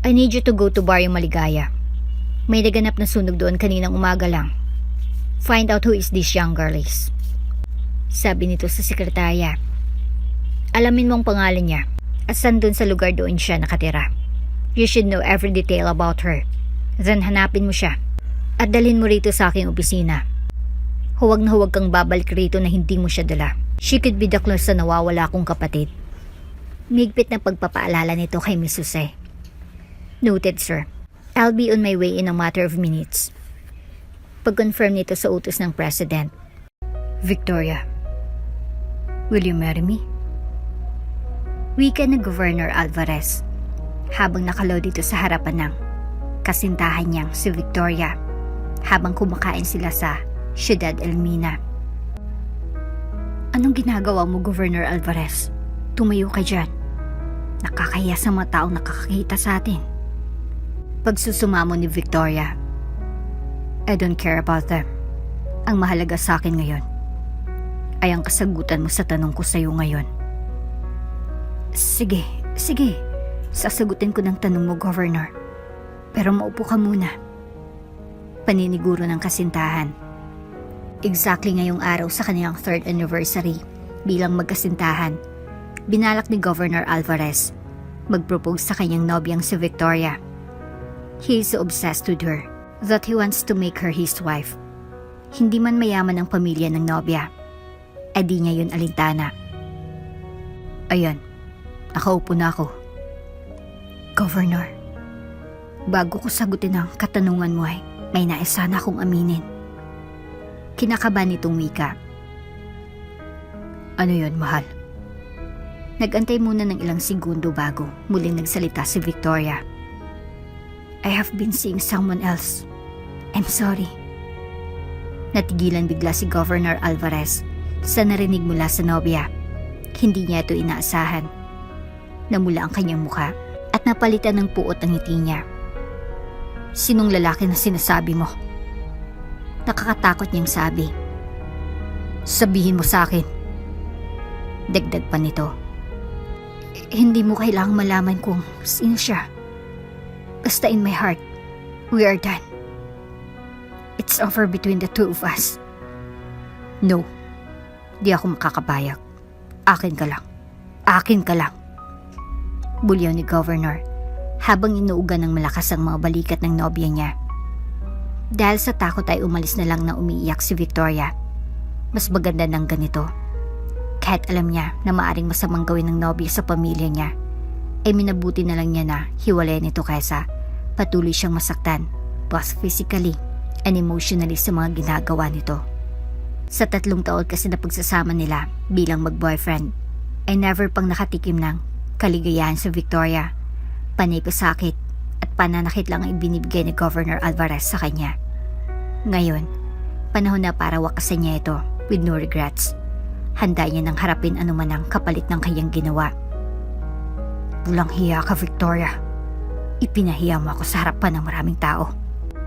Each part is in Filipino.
I need you to go to Barrio Maligaya. May naganap na sunog doon kaninang umaga lang. Find out who is this young girl is. Sabi nito sa sekretarya. Alamin mo ang pangalan niya at saan doon sa lugar doon siya nakatira. You should know every detail about her. Then hanapin mo siya at dalhin mo rito sa aking opisina. Huwag na huwag kang babalik rito na hindi mo siya dala. She could be the clue sa nawawala kong kapatid. Migpit na pagpapaalala nito kay Miss Jose. Noted, sir. I'll be on my way in a matter of minutes. Pag-confirm nito sa utos ng President. Victoria, will you marry me? Wika ni Governor Alvarez habang nakalaw dito sa harapan ng kasintahan niyang si Victoria habang kumakain sila sa Ciudad Elmina. Anong ginagawa mo, Governor Alvarez? Tumayo ka dyan. Nakakahiya sa mga taong nakakakita sa atin. Pagsusumamo ni Victoria. I don't care about them. Ang mahalaga sa akin ngayon ay ang kasagutan mo sa tanong ko sa iyo ngayon. Sige. Sasagutin ko ng tanong mo, Governor. Pero maupo ka muna. Paniniguro ng kasintahan. Exactly ngayong araw sa kanilang 3rd anniversary bilang magkasintahan, binalak ni Governor Alvarez mag-propose sa kanyang nobyang si Victoria. He is so obsessed with her that he wants to make her his wife. Hindi man mayaman ang pamilya ng nobya, ay di niya yun alintana. Ayan, nakaupo na ako. Governor, bago ko sagutin ang katanungan mo ay may nais sana akong aminin. Kinakabahan nitong wika. Ano yun, mahal? Nag-antay muna ng ilang segundo bago muling nagsalita si Victoria. I have been seeing someone else. I'm sorry. Natigilan bigla si Governor Alvarez sa narinig mula sa nobya. Hindi niya ito inaasahan. Namula ang kanyang mukha at napalitan ng puot ang ngiti niya. Sinong lalaki na sinasabi mo? Nakakatakot niyang sabi. Sabihin mo sa akin. Dagdag pa nito. Hindi mo kailangang malaman kung sino siya. Basta in my heart, we are done. It's over between the two of us. No, di ako makakabayag. Akin ka lang. Akin ka lang. Bulyaw ni Governor habang inuugan ng malakas ang mga balikat ng nobya niya. Dahil sa takot ay umalis na lang na umiiyak si Victoria. Mas maganda ng ganito. Kahit alam niya na maaring masamang gawin ng nobya sa pamilya niya, ay minabuti na lang niya na hiwalayan ito kaysa patuloy siyang masaktan, both physically and emotionally sa mga ginagawa nito. Sa 3 taon kasi na pagsasama nila bilang mag-boyfriend, ay never pang nakatikim ng kaligayahan sa Victoria. Panay pasakit at pananakit lang ang ibinibigay ni Governor Alvarez sa kanya. Ngayon, panahon na para wakasan niya ito with no regrets. Handa niya nang harapin anuman ang kapalit ng kanyang ginawa. Pulang hiya ka, Victoria. Ipinahiya mo ako sa harapan ng maraming tao.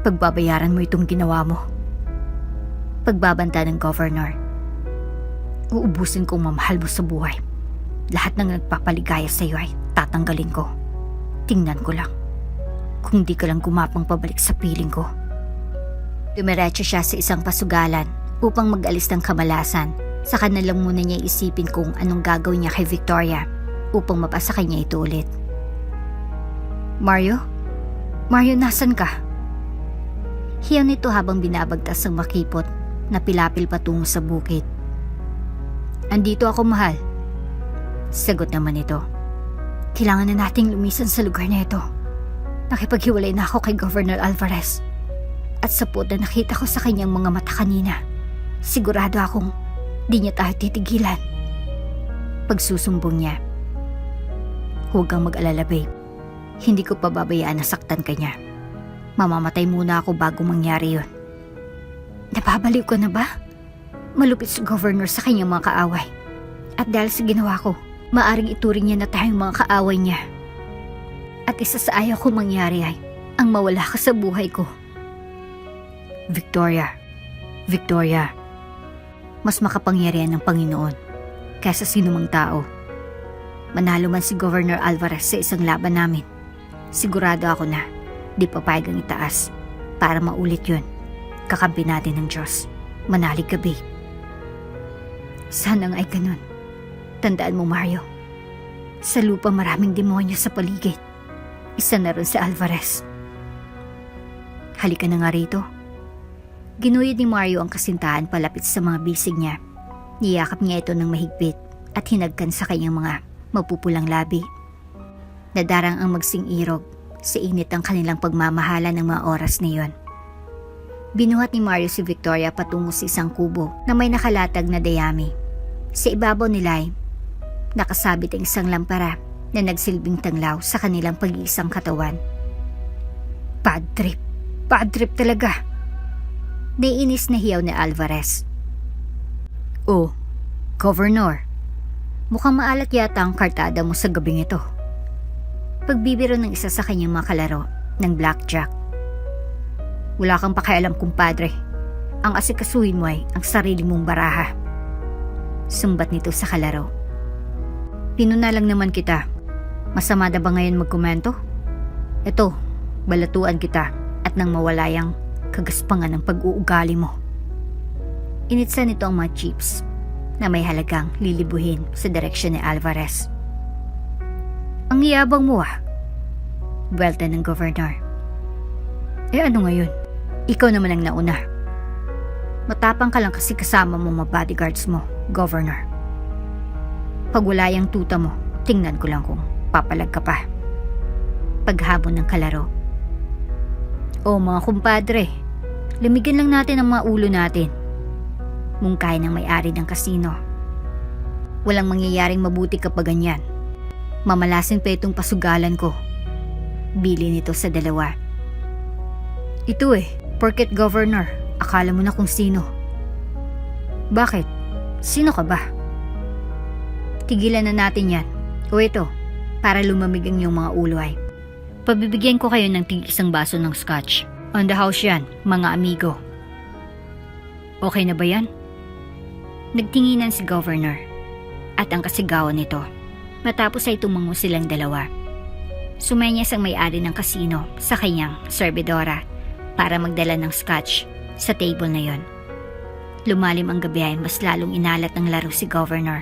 Pagbabayaran mo itong ginawa mo. Pagbabanta ng Governor. Uubusin kong mamahal mo sa buhay. Lahat ng nagpapaligaya sa iyo ay tatanggalin ko. Tingnan ko lang. Kung di ka lang gumapang pabalik sa piling ko. Dumiretso siya sa isang pasugalan upang mag-alis ng kamalasan. Saka na lang muna niya isipin kung anong gagawin niya kay Victoria upang mapasa kanya ito ulit. Mario? Mario, nasan ka? Hiyaw nito habang binabagtas ang makipot na pilapil patungo sa bukid. Andito ako, mahal. Sagot naman ito. Kailangan na nating lumisan sa lugar na ito. Nakipaghiwalay na ako kay Governor Alvarez. At sa puot na nakita ko sa kanyang mga mata kanina, sigurado akong di niya tayo titigilan. Pagsusumbong niya. Huwag kang mag-alala, babe. Hindi ko pababayaan na saktan ka niya. Mamamatay muna ako bago mangyari yun. Napabaliw ko na ba? Malupit si Governor sa kanyang mga kaaway. At dahil sa ginawa ko, maaring ituring niya na tayong mga kaaway niya. At isa sa ayaw ko mangyari ay ang mawala ka sa buhay ko. Victoria, mas makapangyarihan ng Panginoon kaysa sinumang tao. Manalo man si Governor Alvarez sa isang laban namin, Sigurado ako na di papayag ang itaas para maulit yun. Kakampi natin ng Diyos. Manalig ka, babe. Sana nga ay ganun. Tandaan mo, Mario. Sa lupa maraming demonyo sa paligid. Isa na rin si Alvarez. Halika na nga rito. Ginuyod ni Mario ang kasintahan palapit sa mga bisig niya. Niyakap niya ito ng mahigpit at hinagkan sa kanyang mga mapupulang labi. Nadarang ang magsing irog sa init ang kanilang pagmamahala ng mga oras na iyon. Binuhat ni Mario si Victoria patungo sa isang kubo na may nakalatag na dayami. Sa ibabaw nila ay nakasabit ang isang lampara na nagsilbing tanglaw sa kanilang pag-iisang katawan. Bad trip. Bad trip talaga. Naiinis na hiyaw ni Alvarez. Oh, Governor. Mukhang maalat yata ang kartada mo sa gabing ito. Pagbibiro ng isa sa kanyang mga kalaro ng blackjack. Wala kang pakialam, kumpadre. Ang asikasuhin mo ay ang sarili mong baraha. Sumbat nito sa kalaro. Pinuna lang naman kita. Masama na ba ngayon magkomento? Ito, balatuan kita at nang mawalayang kagaspangan ng pag-uugali mo. Initsa nito ang mga chips na may halagang lilibuhin sa direksyon ni Alvarez. Ang iyabang mo Buwelta ng Governor. Ano ngayon? Ikaw naman ang nauna. Matapang ka lang kasi kasama mo mga bodyguards mo, Governor. Pag wala yung tuta mo, tingnan ko lang kung papalag ka pa. Paghabon ng kalaro. Mga kumpadre, lamigin lang natin ang mga ulo natin. Mungkay ng may-ari ng kasino. Walang mangyayaring mabuti kapag ganyan. Mamalasin pa itong pasugalan ko. Bili nito sa dalawa. Ito porket Governor, akala mo na kung sino. Bakit? Sino ka ba? Tigilan na natin yan. O ito, para lumamig ang iyong mga ulo ay pabibigyan ko kayo ng tig-isang baso ng scotch. On the house yan, mga amigo. Okay na ba yan? Nagtinginan si Governor at ang kasigawan nito. Matapos ay tumango silang dalawa. Sumenyas ang may-ari ng kasino sa kanyang serbidora para magdala ng scotch sa table na yon. Lumalim ang gabi ay mas lalong inalat ng laro si Governor,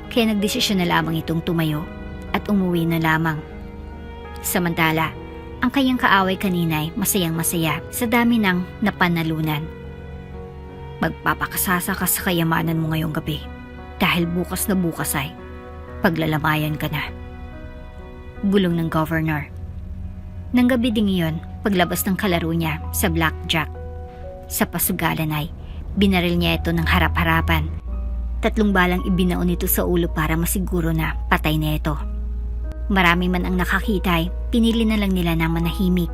kaya nagdesisyon na lamang itong tumayo at umuwi na lamang. Samantala, ang kanyang kaaway kanina ay masayang-masaya sa dami ng napanalunan. Magpapakasasa ka sa kayamanan mo ngayong gabi dahil bukas na bukas ay paglalamayan ka na. Bulong ng Governor. Nang gabi ding iyon, paglabas ng kalaro niya sa blackjack, sa pasugalan ay binaril niya ito ng harap-harapan. 3 balang ibinaon ito sa ulo para masiguro na patay na ito. Marami man ang nakakita ay pinili na lang nila na manahimik.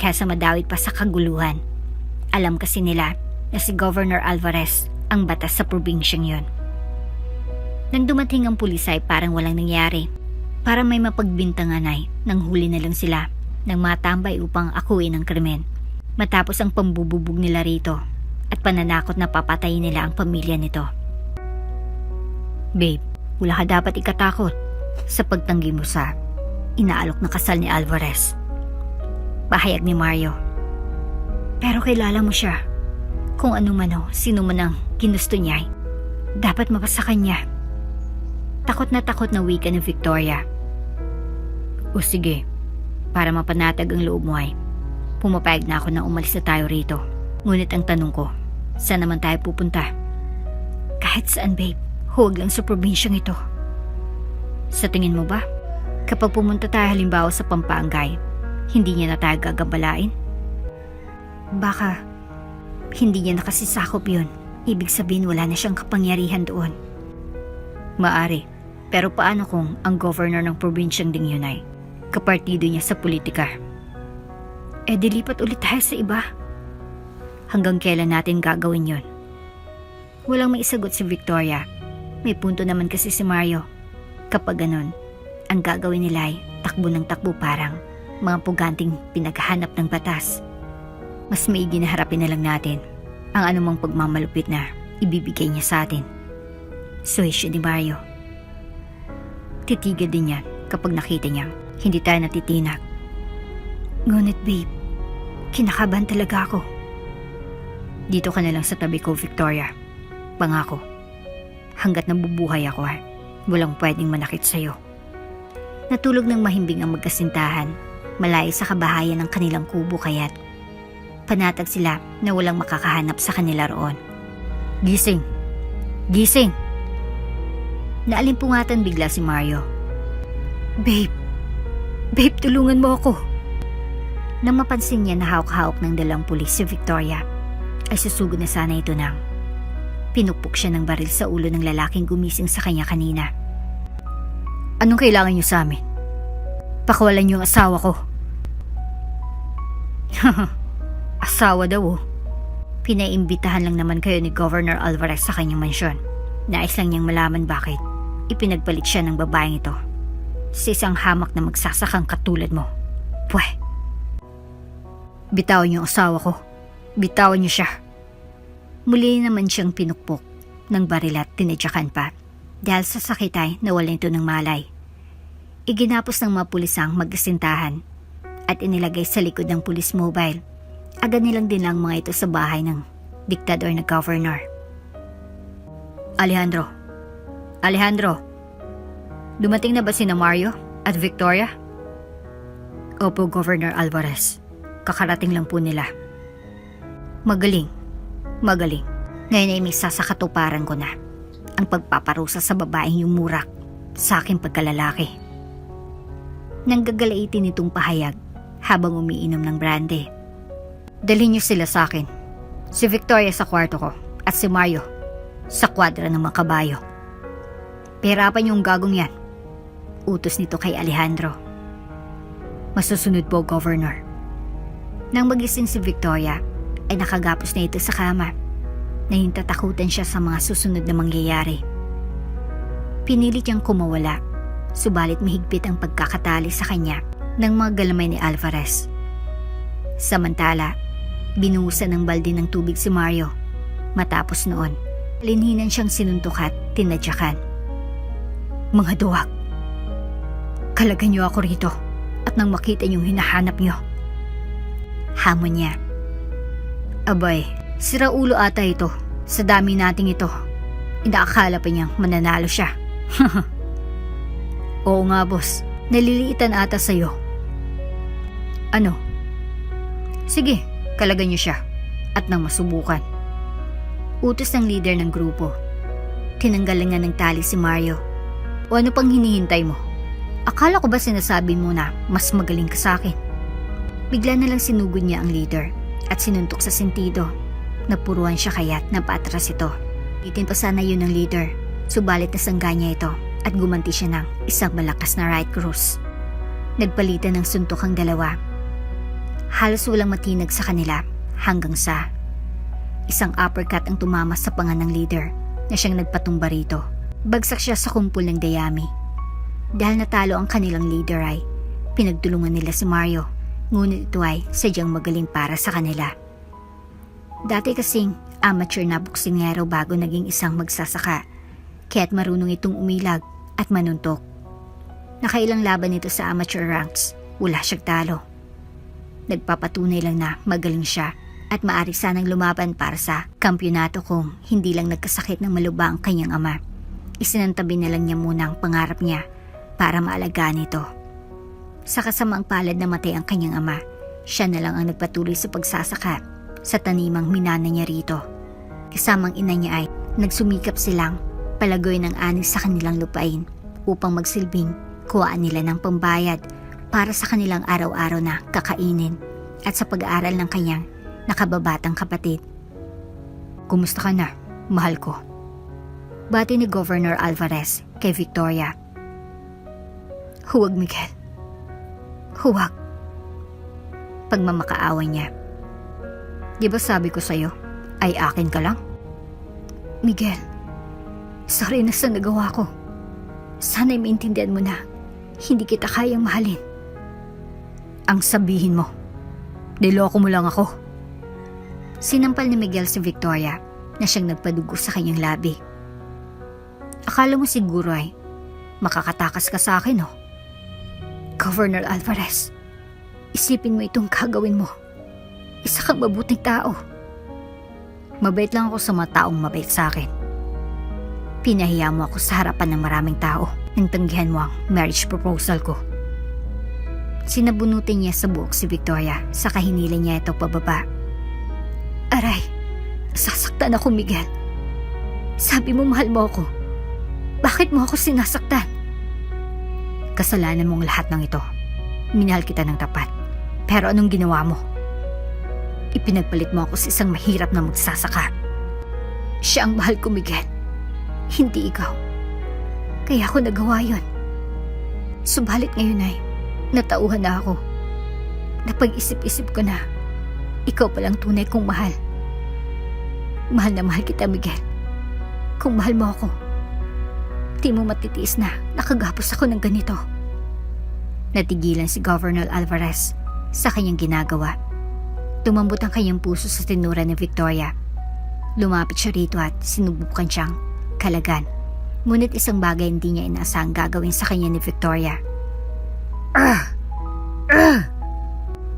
Kaysa madawit pa sa kaguluhan. Alam kasi nila na si Governor Alvarez ang batas sa probinsyang yon. Nang dumating ang pulis ay parang walang nangyari. Para may mapagbintangan ay nanghuli na lang sila ng matambay upang akuin ang krimen. Matapos ang pambububog nila rito at pananakot na papatayin nila ang pamilya nito. Babe, wala ka dapat ikatakot sa pagtanggi mo sa inaalok na kasal ni Alvarez. Pahayag ni Mario. Pero kilala mo siya. Kung ano man sino man ang ginusto niya ay dapat mapasa kanya. Takot na wika ni Victoria. O sige, para mapanatag ang loob mo ay pumapayag na ako na umalis na tayo rito. Ngunit ang tanong ko, saan naman tayo pupunta? Kahit saan, babe. Huwag lang sa probinsyang ito. Sa tingin mo ba, kapag pumunta tayo halimbawa sa Pampangay, hindi niya na tayo gagambalain? Baka hindi niya nakasisakop yun. Ibig sabihin wala na siyang kapangyarihan doon. Maari, pero paano kung ang governor ng probinsyang ding yun ay kapartido niya sa politika? Dilipat ulit tayo sa iba. Hanggang kailan natin gagawin yun? Walang maisagot si Victoria. May punto naman kasi si Mario. Kapag ganun, ang gagawin nila ay takbo ng takbo parang mga puganting pinaghahanap ng batas. Mas maigi na harapin na lang natin ang anumang pagmamalupit na ibibigay niya sa atin. Suwisyo ni Mario. Titigil din yan kapag nakita niyang Hindi tayo natitinag. Ngunit babe, kinakabahan talaga ako. Dito ka na lang sa tabi ko, Victoria. Pangako. Hanggat nabubuhay ako walang pwedeng manakit sa'yo. Natulog ng mahimbing ang magkasintahan, malayo sa kabahayan ng kanilang kubo kaya't panatag sila na walang makakahanap sa kanila roon. Gising! Gising! Naalimpungatan bigla si Mario. Babe! Babe, tulungan mo ako! Nang mapansin niya na hawak-hawak ng dalang pulis si Victoria, ay susugod na sana ito nang pinupok siya ng baril sa ulo ng lalaking gumising sa kanya kanina. Anong kailangan niyo sa amin? Pakawalan niyo ang asawa ko. Asawa daw. Pinaimbitahan lang naman kayo ni Governor Alvarez sa kanyang mansyon. Nais lang niyang malaman bakit ipinagpalit siya ng babaeng ito sa isang hamak na magsasakang katulad mo. Pweh. Bitawan niyo ang asawa ko. Bitawan niyo siya. Muli naman siyang pinukpok ng baril at tinadyakan pa. Dahil sa sakit ay nawalan ito ng malay. Iginapos ng mga pulis ang magkasintahan at inilagay sa likod ng police mobile. Agad nilang dinlang mga ito sa bahay ng diktador na governor. Alejandro! Alejandro! Dumating na ba sina Mario at Victoria? Opo, Governor Alvarez. Kakarating lang po nila. Magaling. Magaling. Ngayon ay may sasakatuparan ko na ang pagpaparusa sa babaeng yung murak sa aking pagkalalaki. Nanggagalitin itong pahayag habang umiinom ng brandy. Dalhin niyo sila sa akin. Si Victoria sa kwarto ko at si Mario sa kwadra ng mga kabayo. Pahirapan niyo ang gagong yan. Utos nito kay Alejandro. Masusunod po, Governor. Nang magising si Victoria, ay nakagapos na ito sa kama. Nahintatakutan siya sa mga susunod na mangyayari. Pinilit niyang kumawala, subalit mahigpit ang pagkakatali sa kanya ng mga galamay ni Alvarez. Samantala, binuhusan ng balde ng tubig si Mario. Matapos noon, linhinan siyang sinuntok at tinadyakan. Mga duwag, kalagan niyo ako rito at nang makita niyong hinahanap niyo. Hamon niya. Abay, sira ulo ata ito. Sa dami nating ito, inaakala pa niyang mananalo siya. Oo nga, boss. Naliliitan ata sa'yo. Ano? Sige, kalagan niyo siya at nang masubukan. Utos ng leader ng grupo. Tinanggalan nga ng tali si Mario. O ano pang hinihintay mo? Akala ko ba sinasabi mo na mas magaling ka sa akin? Bigla na lang sinugod niya ang leader at sinuntok sa sentido. Napuruan siya kaya't napaatras ito. Itin pa sana yun ng leader, subalit nasangga niya ito at gumanti siya ng isang malakas na right cross. Nagpalitan ng suntok ang dalawa. Halos walang matinag sa kanila hanggang sa isang uppercut ang tumama sa panga ng leader na siyang nagpatumba rito. Bagsak siya sa kumpol ng dayami. Dahil natalo ang kanilang leader ay pinagtulungan nila si Mario, ngunit ito ay sadyang magaling para sa kanila. Dati kasing amateur na boksingero bago naging isang magsasaka, kaya't marunong itong umilag at manuntok. Nakailang laban ito sa amateur ranks, wala siyang talo. Nagpapatunay lang na magaling siya at maaari sanang lumaban para sa kampyonato kung hindi lang nagkasakit ng maluba ang kanyang ama. Isinantabi na lang niya muna ang pangarap niya para maalagaan ito. Sa kasamaang palad na matay ang kanyang ama, siya na lang ang nagpatuloy sa pagsasaka sa tanimang minana niya rito. Kasamang ina niya ay nagsumikap silang palagoy ng ani sa kanilang lupain upang magsilbing kuhaan nila ng pambayad para sa kanilang araw-araw na kakainin at sa pag-aaral ng kanyang nakababatang kapatid. Kumusta ka na, mahal ko? Bati ni Governor Alvarez kay Victoria. Huwag, Miguel. Huwag. Pagmamakaawa niya. Di ba sabi ko sa'yo, ay akin ka lang? Miguel, sorry na sa nagawa ko. Sana'y maintindihan mo na hindi kita kayang mahalin. Ang sabihin mo, niloko mo lang ako. Sinampal ni Miguel si Victoria na siyang nagpadugo sa kanyang labi. Akala mo siguro ay makakatakas ka sa akin, oh. Governor Alvarez, isipin mo itong gagawin mo. Isa kang mabuting tao. Mabait lang ako sa mga taong mabait sa akin. Pinahiya mo ako sa harapan ng maraming tao nang tanggihan mo ang marriage proposal ko. Sinabunutin niya sa buhok si Victoria sa kahinila niya ito pababa. Aray, sasaktan ako, Miguel. Sabi mo mahal mo ako. Bakit mo ako sinasaktan? Kasalanan mong lahat ng ito. Minahal kita ng tapat. Pero anong ginawa mo? Ipinagpalit mo ako sa isang mahirap na magsasaka. Siya ang mahal ko, Miguel. Hindi ikaw. Kaya ako nagawa yon. Subalit ngayon ay natauhan na ako. Napag-isip-isip ko na ikaw palang tunay kong mahal. Mahal na mahal kita, Miguel. Kung mahal mo ako, di mo matitiis na nakagapos ako ng ganito. Natigilan si Governor Alvarez sa kanyang ginagawa. Tumambot ang kanyang puso sa tinura ni Victoria. Lumapit siya rito at sinubukan siyang kalagan. Ngunit isang bagay hindi niya inaasahang gagawin sa kanya ni Victoria.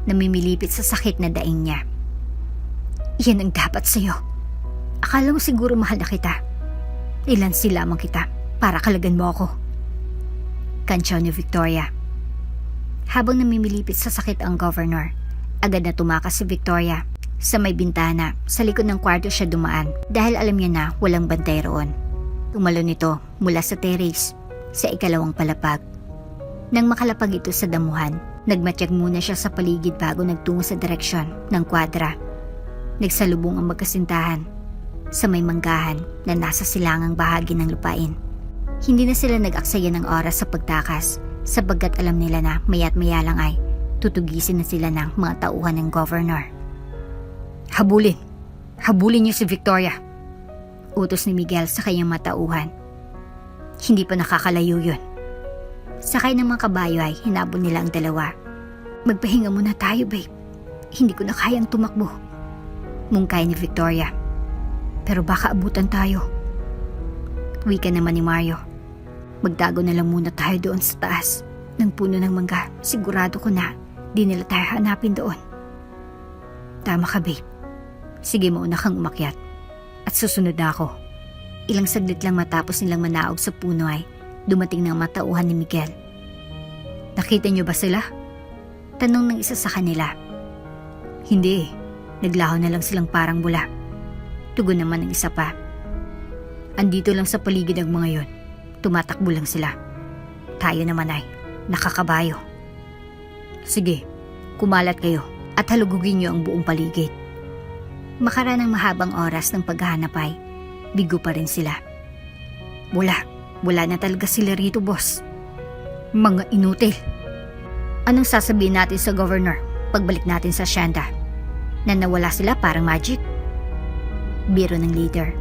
Namimilipit sa sakit na daing niya. Yan ang dapat sa'yo. Akala mo siguro mahal na kita. Ilansi lamang kita para kalagan mo ako. Kantsaw ni Victoria. Habang namimilipit sa sakit ang governor, agad na tumakas si Victoria. Sa may bintana, sa likod ng kwarto siya dumaan dahil alam niya na walang bantay roon. Tumalon ito mula sa terrace sa ikalawang palapag. Nang makalapag ito sa damuhan, nagmatiyag muna siya sa paligid bago nagtungo sa direksyon ng kwadra. Nagsalubong ang magkasintahan sa may manggahan na nasa silangang bahagi ng lupain. Hindi na sila nag-aksaya ng oras sa pagtakas sapagkat alam nila na maya't maya lang ay tutugisin na sila ng mga tauhan ng governor. Habulin! Habulin niyo si Victoria! Utos ni Miguel sa kanyang matauhan. Hindi pa nakakalayo yun. Sakay ng mga kabayo ay hinabol nila ang dalawa. Magpahinga muna tayo, babe. Hindi ko na kayang tumakbo. Mungkay ni Victoria. Pero baka abutan tayo. Wika naman ni Mario. Magtago na lang muna tayo doon sa taas ng puno ng mangga. Sigurado ko na di nila tayo hanapin doon. Tama ka, babe. Sige, mauna kang umakyat. At susunod na ako. Ilang saglit lang matapos nilang manaog sa puno ay dumating ng matauhan ni Miguel. Nakita niyo ba sila? Tanong ng isa sa kanila. Hindi. Naglaho na lang silang parang bula. Tugon naman ng isa pa. Andito lang sa paligid ang mga yon. Tumatakbo lang sila. Tayo naman ay nakakabayo. Sige, kumalat kayo at halugugin niyo ang buong paligid. Makaraan ng mahabang oras ng paghahanap ay bigo pa rin sila. Wala na talaga sila rito, boss. Mga inutil. Anong sasabihin natin sa governor pagbalik natin sa Shanda? Na nawala sila parang magic? Biro ng leader.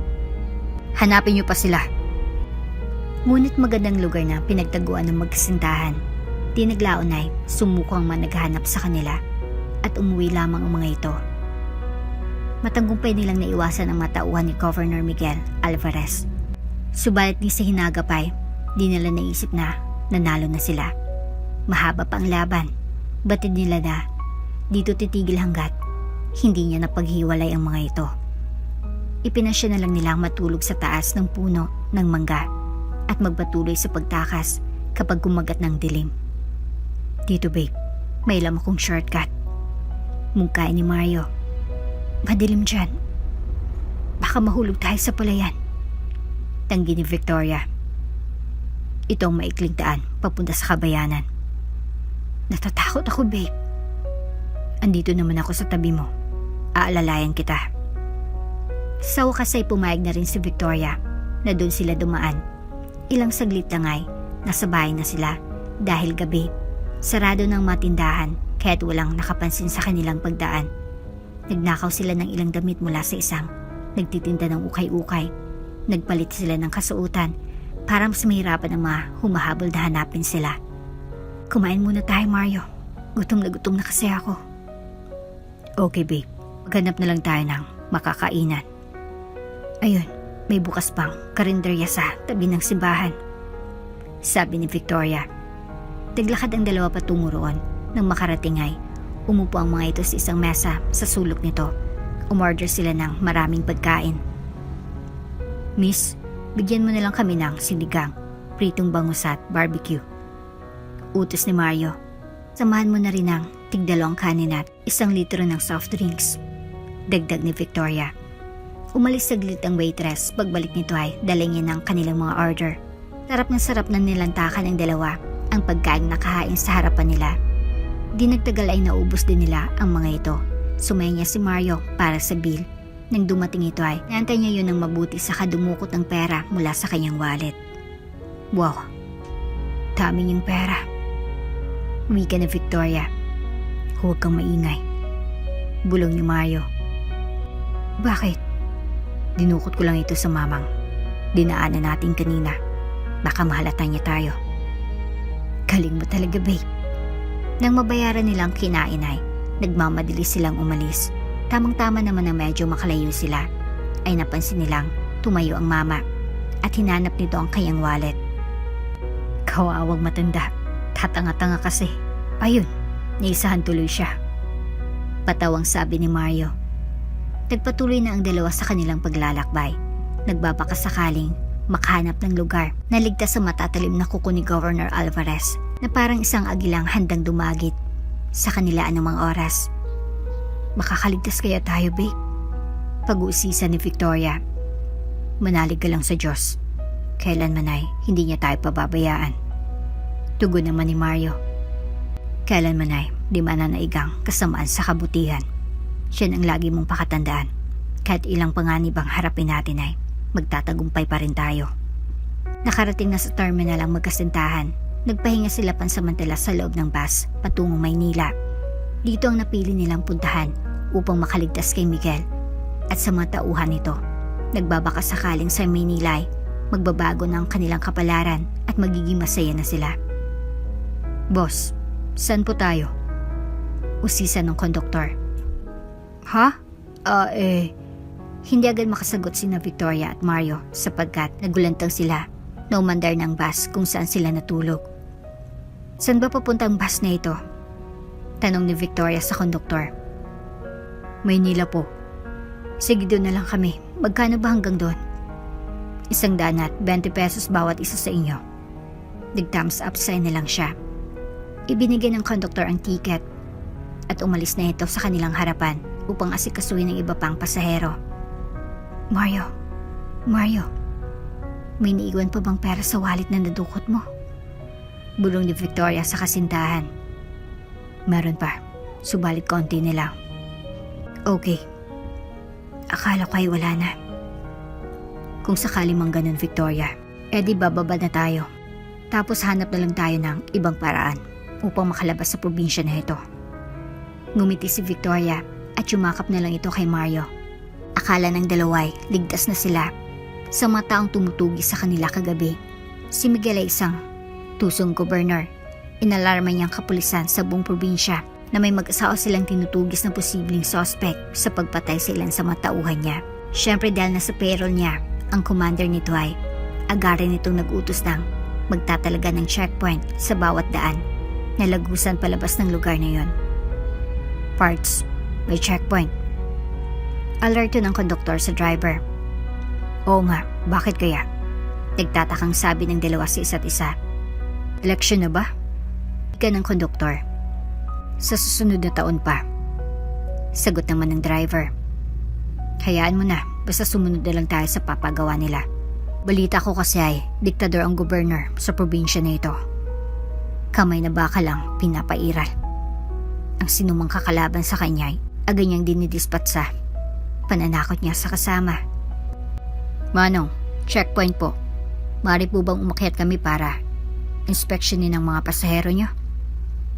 Hanapin niyo pa sila. Ngunit magandang lugar na pinagtaguan ng magkasintahan. Di naglaon ay sumuko ang mga naghahanap sa kanila at umuwi lamang ang mga ito. Matanggumpay nilang naiwasan ang matauhan ni Governor Miguel Alvarez. Subalit ni sa hinagapay, di nila naisip na nanalo na sila. Mahaba pa ang laban. Batid nila na dito titigil hanggat hindi niya napaghiwalay ang mga ito. Ipinasya na lang nilang matulog sa taas ng puno ng mangga at magpatuloy sa pagtakas kapag kumagat ng dilim. Dito, babe, may alam akong shortcut. Mungkay ni Mario. Madilim dyan. Baka mahulog tayo sa palayan. Tanggi ni Victoria. Ito ang maikling daan papunta sa kabayanan. Natatakot ako, babe. Andito naman ako sa tabi mo. Aalalayan kita. Sa wakas ay pumayag na rin si Victoria na doon sila dumaan. Ilang saglit lang ay nasa bahay na sila dahil gabi. Sarado ng matindahan kaya't walang nakapansin sa kanilang pagdaan. Nagnakaw sila ng ilang damit mula sa isang nagtitinda ng ukay-ukay. Nagpalit sila ng kasuotan para mas mahirapan ang mga humahabol na hanapin sila. Kumain muna tayo, Mario. Gutom na kasi ako. Okay, babe. Maghanap na lang tayo ng makakainan. Ayun, may bukas pang karinderya sa tabi ng simbahan. Sabi ni Victoria. Naglakad ang dalawa patungo roon. Nang makarating ay, umupo ang mga ito sa isang mesa sa sulok nito. Umorder sila ng maraming pagkain. Miss, bigyan mo na lang kami ng sinigang, pritong bangus at barbecue. Utos ni Mario. Samahan mo na rin ng tig-2 kanin at 1 litro ng soft drinks. Dagdag ni Victoria. Umalis saglit ang waitress. Pagbalik nito ay dalangin ng kanilang mga order. Sarap na nilantakan ng dalawa ang pagkain nakahain sa harapan nila. Di nagtagal ay naubos din nila ang mga ito. Sumaya niya si Mario para sa bill. Nang dumating ito ay naantay niya yun ng mabuti sa kadumukot ng pera mula sa kanyang wallet. Wow, dami niyang pera. Wika na Victoria. Huwag kang maingay. Bulong ni Mario. Bakit? Dinukot ko lang ito sa mamang dinaanan natin kanina. Baka mahalata niya tayo. Galing mo talaga, babe. Nang mabayaran nilang kinain ay nagmamadali silang umalis. Tamang-tama naman na medyo makalayo sila ay napansin nilang tumayo ang mama at hinanap nito ang kanyang wallet. Kawawang matanda. Tatanga-tanga kasi. Ayun, naisahan tuloy siya. Patawang sabi ni Mario. Nagpatuloy na ang dalawa sa kanilang paglalakbay. Nagbabakasakaling makahanap ng lugar na ligtas sa matatalim na kuko ni Governor Alvarez na parang isang agilang handang dumagit sa kanila anumang oras. Makakaligtas kaya tayo, babe? Pag-uusisa ni Victoria. Manalig ka lang sa Diyos. Kailanman ay hindi niya tayo pababayaan. Tugon naman ni Mario. Kailanman ay di mananaigang kasamaan sa kabutihan. Siya ang lagi mong pakatandaan. Kahit ilang panganib ang harapin natin ay magtatagumpay pa rin tayo. Nakarating na sa terminal ang magkasintahan. Nagpahinga sila pansamantala sa loob ng bus patungong Maynila. Dito ang napili nilang puntahan upang makaligtas kay Miguel. At sa mga tauhan nito, nagbabaka sakaling sa Maynila ay magbabago ng kanilang kapalaran at magiging masaya na sila. Boss, saan po tayo? Usisa ng konduktor. Ha? Hindi agad makasagot sina Victoria at Mario sapagkat nagulantang sila na umandar ng bus kung saan sila natulog. Saan ba papunta ang bus na ito? Tanong ni Victoria sa konduktor. Maynila po. Sige, doon na lang kami. Magkano ba hanggang doon? 100 at 20 pesos bawat isa sa inyo. Nag-thumbs up sign na lang siya. Ibinigay ng konduktor ang ticket at umalis na ito sa kanilang harapan upang asikasuhin ng iba pang pasahero. Mario, may naiwan pa bang pera sa wallet na nadukot mo? Bulong ni Victoria sa kasintahan. Meron pa, subalit konti na lang. Okay, akala ko ay wala na. Kung sakali mang ganun, Victoria, edi bababa na tayo. Tapos hanap na lang tayo ng ibang paraan upang makalabas sa probinsya na ito. Ngumiti si Victoria at yumakap na lang ito kay Mario. Akala ng dalaway, ligtas na sila. Sa mga taong tumutugi sa kanila kagabi, si Miguel ay isang tusong gobernur. Inalarma niyang kapulisan sa buong probinsya na may mag-asawa silang tinutugis na posibleng suspect sa pagpatay sa ilan sa mga tauhan niya. Siyempre dahil nasa payroll niya, ang commander nito ay agarin nitong nag-utos ng magtatalaga ng checkpoint sa bawat daan na lagusan palabas ng lugar na yon. Parts, may checkpoint. Alerto ng konduktor sa driver. Oo nga, bakit kaya? Nagtatakang sabi ng dalawa sa isa't isa. Eleksyon na ba? Ika ng konduktor. Sa susunod na taon pa. Sagot naman ng driver. Hayaan mo na, basta sumunod na lang tayo sa papagawa nila. Balita ko kasi ay diktador ang gobernur sa probinsya na ito. Kamay na baka lang pinapairal. Ang sinumang kakalaban sa kanya ay agad niyang dinidispat sa pananakot niya sa kasama. Manong, checkpoint po. Maaari po bang umakyat kami para inspeksyonin ng mga pasahero niyo?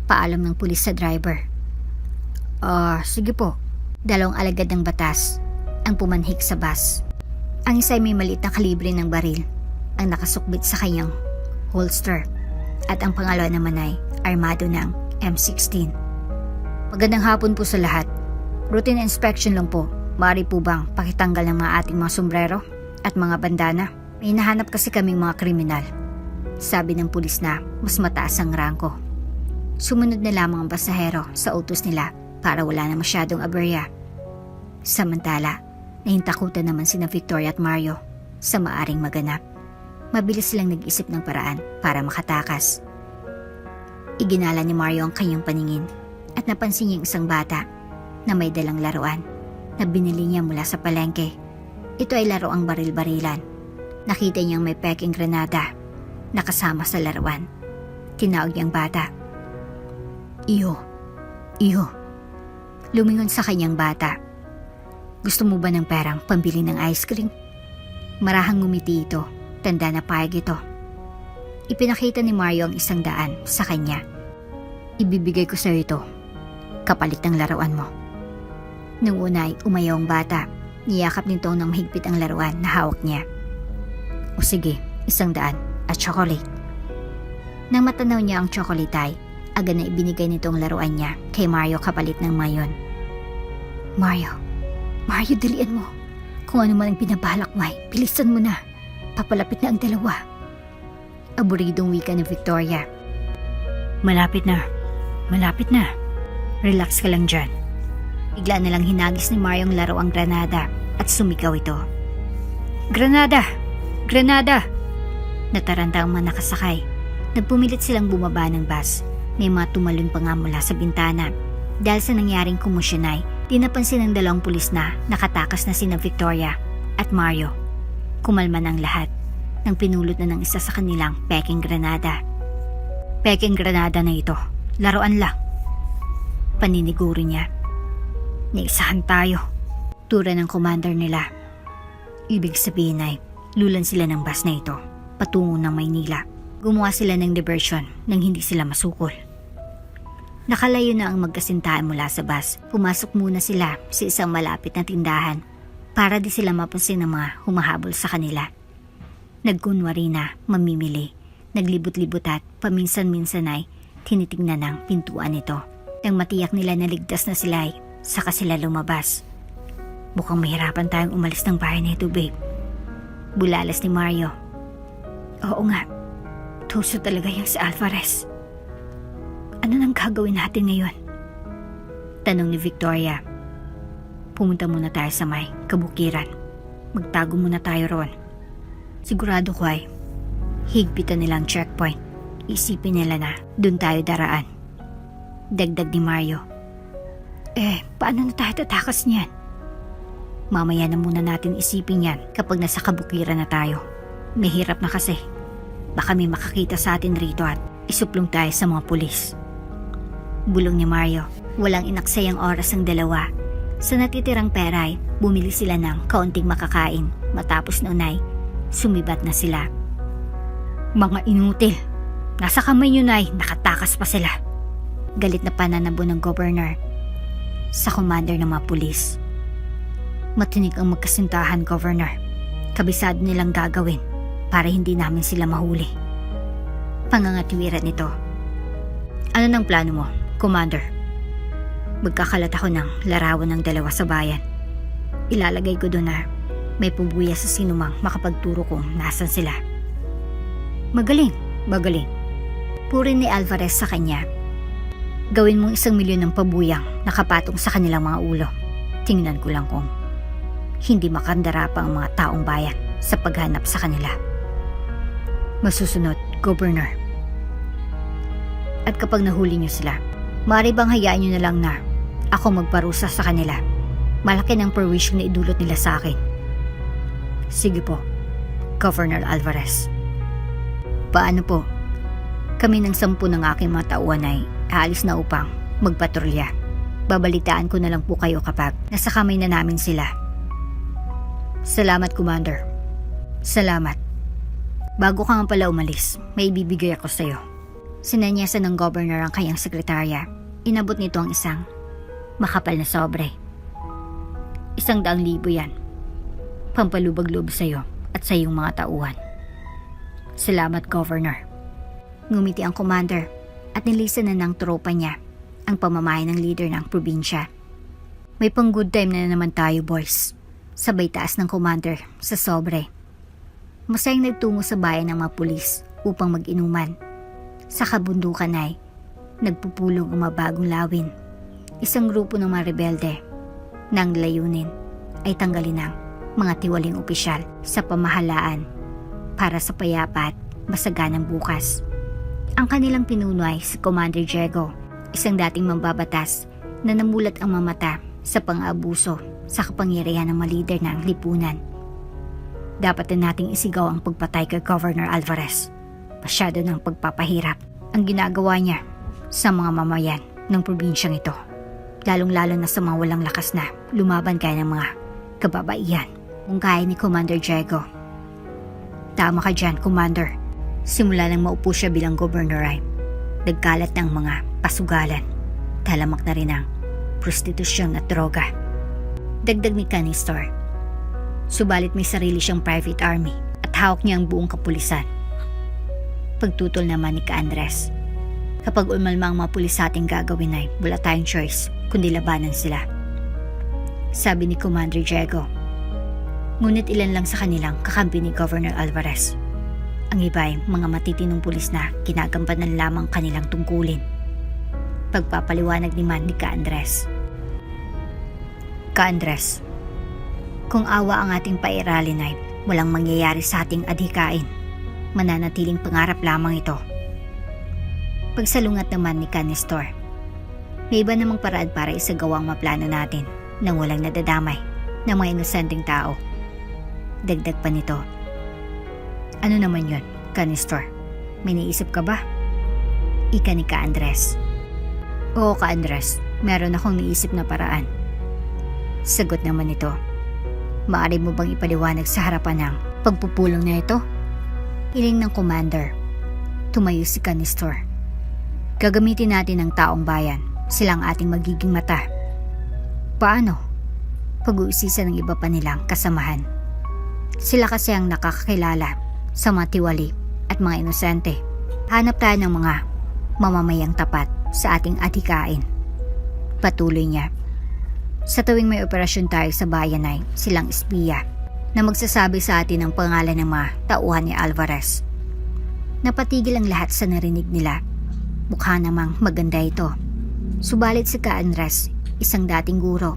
Paalam ng pulis sa driver. Sige po. 2 alagad ng batas ang pumanhik sa bus. Ang isa ay may maliit na kalibre ng baril ang nakasukbit sa kanyang holster at ang pangalawa naman ay armado ng M16. Magandang hapon po sa lahat. Routine inspection lang po. Maaari po bang pakitanggal ng mga ating mga sombrero at mga bandana? May nahanap kasi kaming mga kriminal. Sabi ng pulis na mas mataas ang rangko. Sumunod na lamang ang pasahero sa utos nila para wala na masyadong aberya. Samantala, nahintakutan naman sina Victoria at Mario sa maaring maganap. Mabilis silang nag-isip ng paraan para makatakas. Iginala ni Mario ang kanyang paningin at napansin niya yung isang bata na may dalang laruan na binili niya mula sa palengke. Ito ay laruang baril-barilan. Nakita niyang may peking granada na kasama sa laruan. Tinawag niyang bata. Iyo. Lumingon sa kanyang bata. Gusto mo ba ng perang pambili ng ice cream? Marahang ngumiti ito. Tanda na payag ito. Ipinakita ni Mario ang 100 sa kanya. Ibibigay ko sa iyo ito. Kapalit ng laruan mo. Nung una ay umayaw ang bata. Niyakap nito ng mahigpit ang laruan na hawak niya. O sige, 100 at chocolate. Nang matanaw niya ang chocolate ay, agad na ibinigay nitong laruan niya kay Mario kapalit ng mayon. Mario, dalian mo. Kung ano man ang pinabalak mo ay, bilisan mo na. Papalapit na ang dalawa. Aburidong wika ni Victoria. Malapit na. Relax ka lang dyan. Bigla na lang hinagis ni Mario ang laruang granada at sumigaw ito. Granada! Nataranta ang mga nakasakay. Nagpumilit silang bumaba ng bus. May mga tumalon pa nga mula sa bintana. Dahil sa nangyaring komosyon ay, di napansin ng 2 pulis na nakatakas na sina Victoria at Mario. Kumalma ng lahat nang pinulot na ng isa sa kanilang peking granada. Peking granada na ito. Laruan lang. Paniniguro niya. Naisahan tayo. Tura ng commander nila. Ibig sabihin ay, lulan sila ng bus na ito patungo ng Maynila. Gumawa sila ng diversion nang hindi sila masukol. Nakalayo na ang magkasintahan mula sa bus. Pumasok muna sila sa isang malapit na tindahan para di sila mapansin ng mga humahabol sa kanila. Nagkunwari na mamimili. Naglibot-libot at paminsan-minsan ay tinitingnan ang pintuan nito. Nang matiyak nila na ligtas na sila ay saka sila lumabas. Mukhang mahirapan tayong umalis ng bahay na ito, babe. Bulalas ni Mario. Oo nga. Tuso talaga yung si Alvarez. Ano nang gagawin natin ngayon? Tanong ni Victoria. Pumunta muna tayo sa may kabukiran. Magtago muna tayo roon. Sigurado ko ay higpitan nilang checkpoint. Isipin nila na dun tayo daraan. Dagdag ni Mario. Paano na tayo tatakas niyan? Mamaya na muna natin isipin yan kapag nasa kabukiran na tayo. Mahirap na kasi. Baka may makakita sa atin rito at isuplong tayo sa mga pulis. Bulong ni Mario. Walang inaksayang oras ang dalawa. Sa natitirang pera ay bumili sila ng kaunting makakain. Matapos noon ay sumibat na sila. Mga inutil. Nasa kamay nyo na ay nakatakas pa sila. Galit na pananabo ng governor sa commander ng mga pulis. Matinik ang magkasintahan, Governor. Kabisado nilang gagawin para hindi namin sila mahuli. Pangangatwiran nito. Ano nang plano mo, Commander? Magkakalat ako ng larawan ng 2 sa bayan. Ilalagay ko doon na may pubuya sa sinumang makapagturo kung nasan sila. Magaling. Purin ni Alvarez sa kanya. Gawin mong 1 milyon ng pabuyang nakapatong sa kanilang mga ulo. Tingnan ko lang kung hindi makandara pa ang mga taong bayan sa paghanap sa kanila. Masusunod, Governor. At kapag nahuli niyo sila, maaari bang hayaan niyo na lang na ako magparusa sa kanila? Malaki ng perwisyon na idulot nila sa akin. Sige po, Governor Alvarez. Paano po? Kami ng 10 ng aking mga tauhan ay aalis na upang magpatrolya. Babalitaan ko na lang po kayo kapag nasa kamay na namin sila. Salamat, Commander. Salamat. Bago ka nga pala umalis, may ibibigay ako sa'yo. Sinanyasan ng governor ang kanyang sekretarya. Inabot nito ang isang makapal na sobre. 100,000 yan. Pampalubag-loob sa'yo at sa iyong mga tauhan. Salamat, Governor. Ngumiti ang commander at nilisan na ng tropa niya ang pamamahay ng leader ng probinsya. May pang good time na naman tayo, boys. Sabay taas ng commander sa sobre. Masayang nagtungo sa bayan ng mga pulis upang mag-inuman. Sa kabundukan ay nagpupulong ang mabagong lawin. Isang grupo ng mga rebelde na ang layunin ay tanggalin ang mga tiwaling opisyal sa pamahalaan para sa payapa at masaganang bukas. Ang kanilang pinuno ay si Commander Diego, isang dating mambabatas na namulat ang mamata sa pang-abuso sa kapangyarihan ng mga lider ng lipunan. Dapat na nating isigaw ang pagpatay kay Governor Alvarez. Masyado ng pagpapahirap ang ginagawa niya sa mga mamayan ng probinsyang ito, lalong-lalo na sa mga walang lakas na lumaban kaya ng mga kababaihan. Kung kaya ni Commander Diego. Tama ka dyan, Commander. Simula nang maupo siya bilang governor ay nagkalat ng mga pasugalan. Talamak na rin ang prostitusyon at droga. Dagdag ni Canistor. Subalit may sarili siyang private army at hawak niya ang buong kapulisan. Pagtutol naman ni Andres. Kapag umalma ang mga pulis sa ating gagawin ay wala tayong choice kundi labanan sila. Sabi ni Commander Diego. Ngunit ilan lang sa kanilang kakampi ni Governor Alvarez. Ang iba ay mga matitinong pulis na ginagampanan lamang kanilang tungkulin. Pagpapaliwanag naman ni Andres. Andres, kung awa ang ating pairalin ay walang mangyayari sa ating adhikain. Mananatiling pangarap lamang ito. Pagsalungat naman ni Canistor. May iba namang paraan para isagawa ang maplano natin nang walang nadadamay ng mga inosenteng tao. Dagdag pa nito. Ano naman yon, Canistor? May naisip ka ba? Ika ni Andres. Oo, Andres. Meron akong naisip na paraan. Sagot naman ito. Maaari mo bang ipaliwanag sa harapan ng pagpupulong na ito? Hiling ng commander. Tumayo si Canistor. Gagamitin natin ang taong bayan. Silang ating magiging mata. Paano? Pag-uusisa ng iba pa nilang kasamahan. Sila kasi ang nakakakilala sa mga tiwali at mga inosente. Hanap tayo ng mga mamamayang tapat sa ating adhikain. Patuloy niya. Sa tuwing may operasyon tayo sa bayan ay silang espiya na magsasabi sa atin ang pangalan ng mga tauhan ni Alvarez. Napatigil ang lahat sa narinig nila. Mukha namang maganda ito. Subalit si Andres, isang dating guro,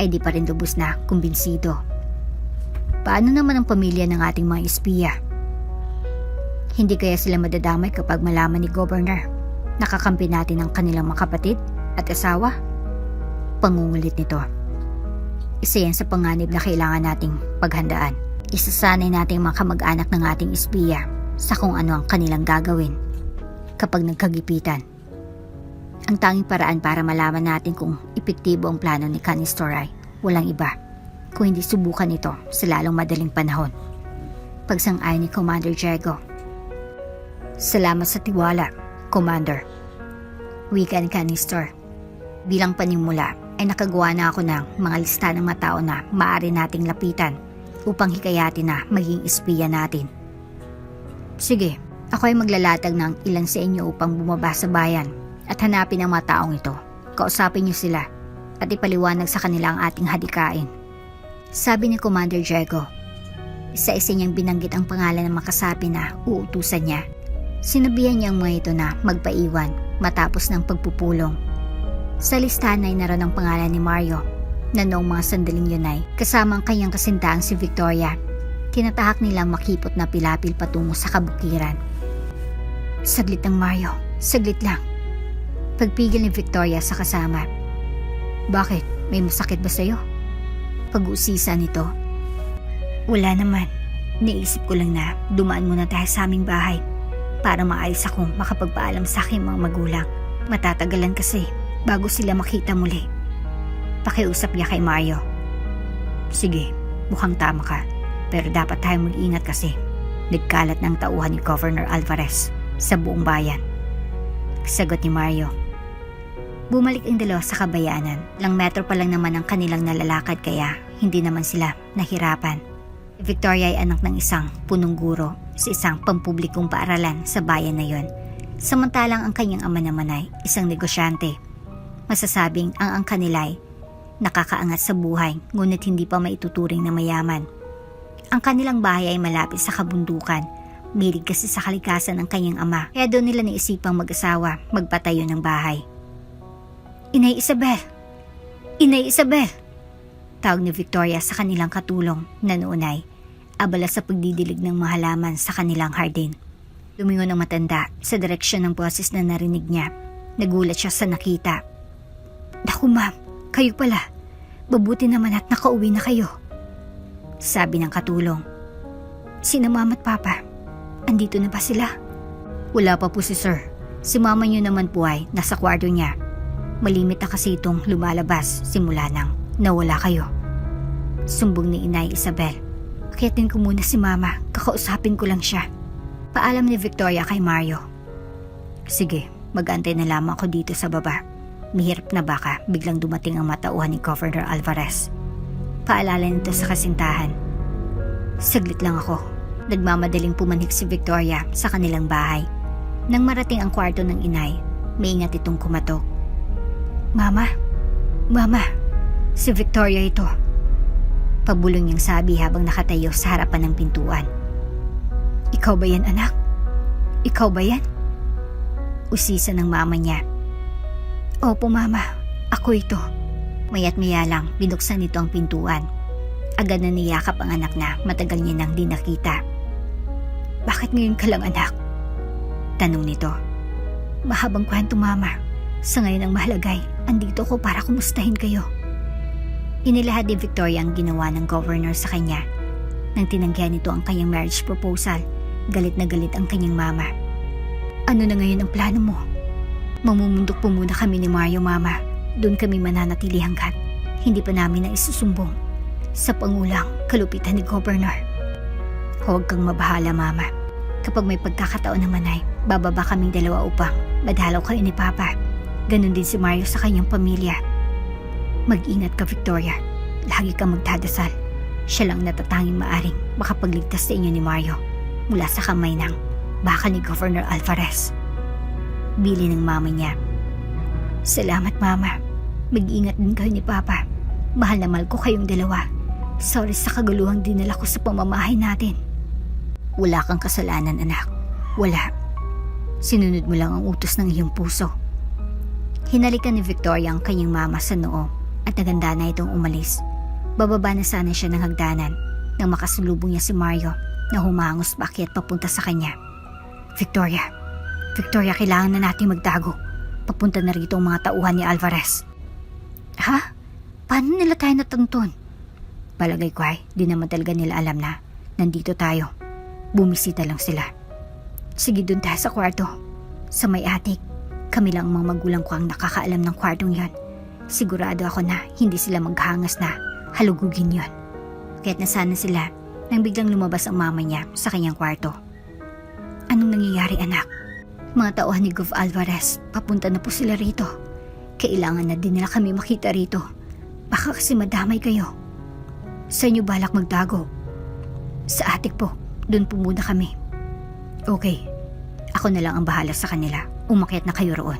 ay di pa rin lubos na kumbinsido. Paano naman ang pamilya ng ating mga espiya? Hindi kaya sila madadamay kapag malaman ni Governor nakakampi natin ang kanilang mga kapatid at asawa? Pangungulit nito. Isa yan sa panganib na kailangan nating paghandaan. Isasanay natin mga kamag-anak ng ating espiya sa kung ano ang kanilang gagawin kapag nagkagipitan. Ang tanging paraan para malaman natin kung epektibo ang plano ni Canistor ay walang iba kung hindi subukan ito sa lalong madaling panahon. Pagsang-ayon ni Commander Diego. Salamat sa tiwala, Commander. Wika ni Canistor. Bilang panimula ay nakagawa na ako ng mga lista ng mga tao na maaari nating lapitan upang hikayatin na maging espiya natin. Sige, ako ay maglalatag ng ilan sa inyo upang bumaba sa bayan at hanapin ang mga taong ito. Kausapin niyo sila at ipaliwanag sa kanila ang ating hadikain. Sabi ni Commander Diego. Isa-isa niyang binanggit ang pangalan ng makasapi na uutusan niya. Sinabihan niya ang mga ito na magpaiwan matapos ng pagpupulong. Sa listahan ay naroon ang pangalan ni Mario na noong mga sandaling yun ay kasama ang kanyang kasintaang si Victoria. Tinatahak nilang makipot na pilapil patungo sa kabukiran. Saglit lang, Mario. Saglit lang. Pagpigil ni Victoria sa kasama. Bakit? May masakit ba sa'yo? Pag-uusisa nito. Wala naman. Naisip ko lang na dumaan muna tayo sa aming bahay para maayos akong makapagpaalam sa aking mga magulang. Matatagalan kasi bago sila makita muli. Pakiusap niya kay Mario. Sige, mukhang tama ka. Pero dapat tayong mag-ingat kasi nagkalat ng tauhan ni Governor Alvarez sa buong bayan. Sagot ni Mario. Bumalik ang dalawa sa kabayanan. Lang metro pa lang naman ang kanilang nalalakad kaya hindi naman sila nahirapan. Victoria ay anak ng isang punong guro sa isang pampublikong paaralan sa bayan na yon. Samantalang ang kanyang ama naman ay isang negosyante. Masasabing ang angka nila ay nakakaangat sa buhay ngunit hindi pa maituturing na mayaman. Ang kanilang bahay ay malapit sa kabundukan, Milig kasi sa kalikasan ng kanyang ama, kaya doon nila naisipang mag-asawa magpatayo ng bahay. Inay Isabel! Inay Isabel! Tawag ni Victoria sa kanilang katulong na noon ay abala sa pagdidilig ng mga halaman sa kanilang hardin. Lumingon ang matanda sa direksyon ng boses na narinig niya. Nagulat siya sa nakita. Naku ma'am, kayo pala. Mabuti naman at nakauwi na kayo. Sabi ng katulong. Sina mama at papa? Andito na ba sila? Wala pa po si sir. Si mama niyo naman po ay nasa kwarto niya. Malimit na kasi itong lumalabas simula nang nawala kayo. Sumbong ni Inay Isabel. Akitin ko muna si mama, kakausapin ko lang siya. Paalam ni Victoria kay Mario. Sige, mag-antay na lamang ako dito sa baba. Mahirap na baka biglang dumating ang matauhan ni Governor Alvarez. Paalala nito sa kasintahan. Saglit lang ako. Nagmamadaling pumanik si Victoria sa kanilang bahay. Nang marating ang kwarto ng inay, maingat itong kumatok. Mama, Mama, si Victoria ito. Pabulong niyang sabi habang nakatayo sa harapan ng pintuan. Ikaw ba yan, anak? Ikaw ba yan? Usisa ng mama niya. Opo, Mama. Ako ito. Maya't maya lang binuksan nito ang pintuan. Agad na niyakap ang anak na matagal niya nang di nakita. Bakit ngayon ka lang, anak? Tanong nito. Mahabang kwento, Mama. Sa ngayon ang mahalagay, andito ko para kumustahin kayo. Inilahad ni Victoria ang ginawa ng governor sa kanya. Nang tinanggihan nito ang kanyang marriage proposal, galit na galit ang kanyang mama. Ano na ngayon ang plano mo? Mamumundok po muna kami ni Mario, Mama. Doon kami mananatili hanggat hindi pa namin na isusumbong sa pangulang kalupitan ni Governor. Huwag kang mabahala, Mama. Kapag may pagkakataon naman ay bababa kaming dalawa upang madalaw kayo ni Papa. Ganon din si Mario sa kanyang pamilya. Mag-ingat ka, Victoria. Lagi kang magdadasal. Siya lang natatanging maaring makapagligtas sa inyo ni Mario mula sa kamay ng bakal ni Governor Alvarez. Bili ng mama niya. Salamat, Mama. Mag-ingat din kayo ni Papa. Mahal na mahal ko kayong dalawa. Sorry sa kaguluhang dinala ko sa pamamahay natin. Wala kang kasalanan, anak. Wala. Sinunod mo lang ang utos ng iyong puso. Hinalikan ni Victoria ang kanyang mama sa noo at naganda na itong umalis. Bababa na sana siya ng hagdanan nang makasalubong niya si Mario na humangos paakyat papunta sa kanya. Victoria, kailangan na natin magtago. Papunta na rito ang mga tauhan ni Alvarez. Ha? Paano nila tayo natunton? Palagay ko ay di naman talaga nila alam na nandito tayo. Bumisita lang sila. Sige, dun tayo sa kwarto. Sa may attic. Kami lang ang mga magulang ko ang nakakaalam ng kwartong yon. Sigurado ako na hindi sila maghangas na halugugin yon. Kaya't nasana sila nang biglang lumabas ang mama niya sa kanyang kwarto. Anong nangyayari, anak? Mga tauhan ni Gov Alvarez, papunta na po sila rito. Kailangan na din nila kami makita rito. Baka kasi madamay kayo. Sa inyo balak magtago? Sa attic po, doon po muna kami. Okay, ako na lang ang bahala sa kanila. Umakyat na kayo roon.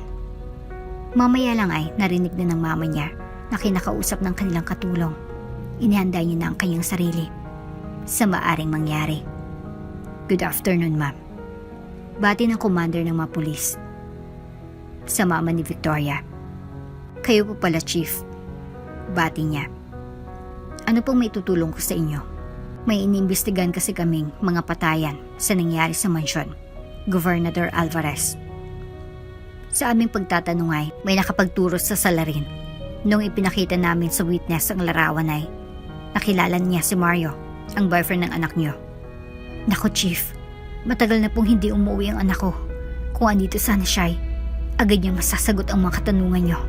Mamaya lang ay narinig na ng mama niya na kinakausap ng kanilang katulong. Inihanda niya na ang kanyang sarili sa maaring mangyari. Good afternoon, ma'am. Bati ng commander ng mga pulis. Sa mama ni Victoria. Kayo po pala, Chief. Bati niya. Ano pong may tutulong ko sa inyo? May iniimbestigan kasi kaming mga patayan sa nangyari sa mansyon, Governor Alvarez. Sa aming pagtatanong ay may nakapagturo sa salarin. Nung ipinakita namin sa witness ang larawan ay nakilala niya si Mario, ang boyfriend ng anak niyo. Naku, Chief, matagal na pong hindi umuwi ang anak ko. Kung andito sana siya ay agad niya masasagot ang mga katanungan niyo.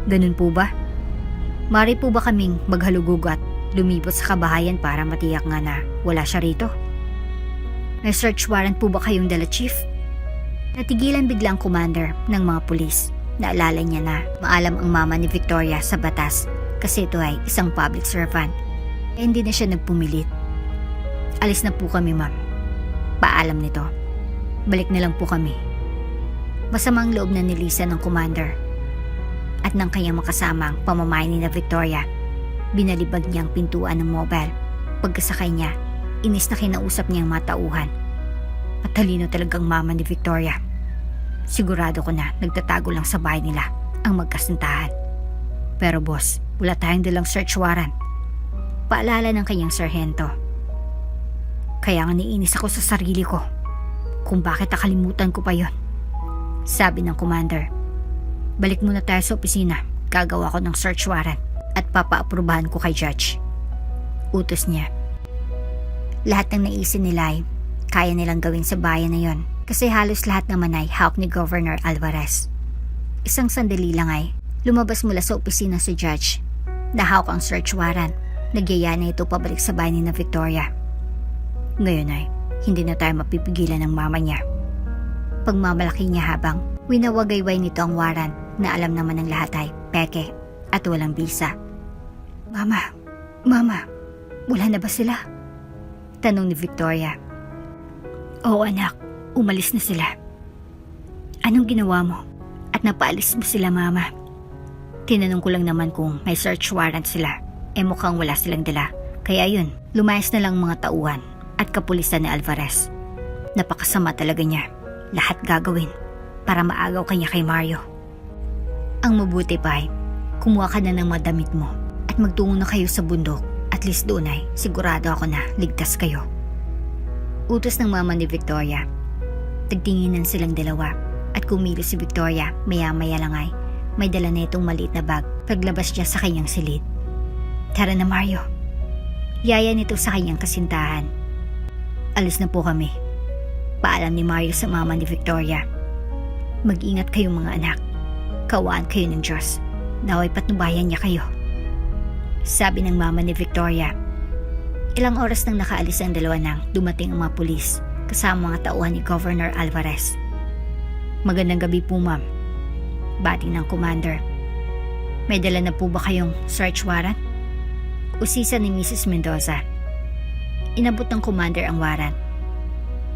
Ganun po ba? Mari po ba kaming maghalugog at lumibot sa kabahayan para matiyak nga na wala siya rito? May search warrant po ba kayong dala, Chief? Natigilan biglang commander ng mga pulis. Naalala niya na maalam ang mama ni Victoria sa batas kasi ito ay isang public servant. Hindi na siya nagpumilit. Alis na po kami, ma'am. Paalam nito. Balik na lang po kami. Masamang loob na nilisan ng commander at ng kanyang makasamang pamamahay ni na Victoria. Binalibag niya ang pintuan ng mobile. Pagkasakay niya, inis na kinausap niya ang mga tauhan. Matalino talagang mama ni Victoria. Sigurado ko na nagtatago lang sa bahay nila ang magkasintahan. Pero boss, wala tayong dalang search warrant. Paalala ng kanyang sarhento. Kaya nga niinis ako sa sarili ko kung bakit nakalimutan ko pa yon. Sabi ng commander. Balik muna tayo sa opisina. Gagawa ko ng search warrant at papaaprubahan ko kay judge. Utos niya. Lahat ng naisin nila ay kaya nilang gawin sa bayan na yon kasi halos lahat naman ay hawak ni Governor Alvarez. Isang sandali lang ay lumabas mula sa opisina si judge. Nahawak ang search warrant. Nagyaya na ito pabalik sa bahay ni na Victoria. Ngayon ay hindi na tayo mapipigilan ng mama niya. Pagmamalaki niya habang winawagayway nito ang warrant na alam naman ng lahat ay peke at walang bisa. Mama, wala na ba sila? Tanong ni Victoria. Oo anak, umalis na sila. Anong ginawa mo? At napaalis mo sila mama? Tinanong ko lang naman kung may search warrant sila. Mukhang wala silang dala. Kaya yun, lumayas na lang mga tauhan at kapulisan ni Alvarez. Napakasama talaga niya. Lahat gagawin para maagaw kanya kay Mario. Ang mabuti pa ay kumuha ka na ng mga damit mo at magtungo na kayo sa bundok. At least doon ay sigurado ako na ligtas kayo. Utos ng mama ni Victoria. Tagtinginan silang dalawa at kumilos si Victoria. Maya-maya lang ay may dala na itong maliit na bag paglabas niya sa kanyang silid. Tara na Mario. Yaya nito sa kanyang kasintahan. Alis na po kami. Paalam ni Mario sa mama ni Victoria. Mag-ingat kayong mga anak. Kawaan kayo ng Diyos. Naway patnubayan niya kayo. Sabi ng mama ni Victoria. Ilang oras nang nakaalis ang dalawa nang dumating ang mga pulis kasama mga tauhan ni Governor Alvarez. Magandang gabi po ma'am. Bati ng commander. May dala na po ba kayong search warrant? Usisa ni Mrs. Mendoza. Inabot ng commander ang warrant.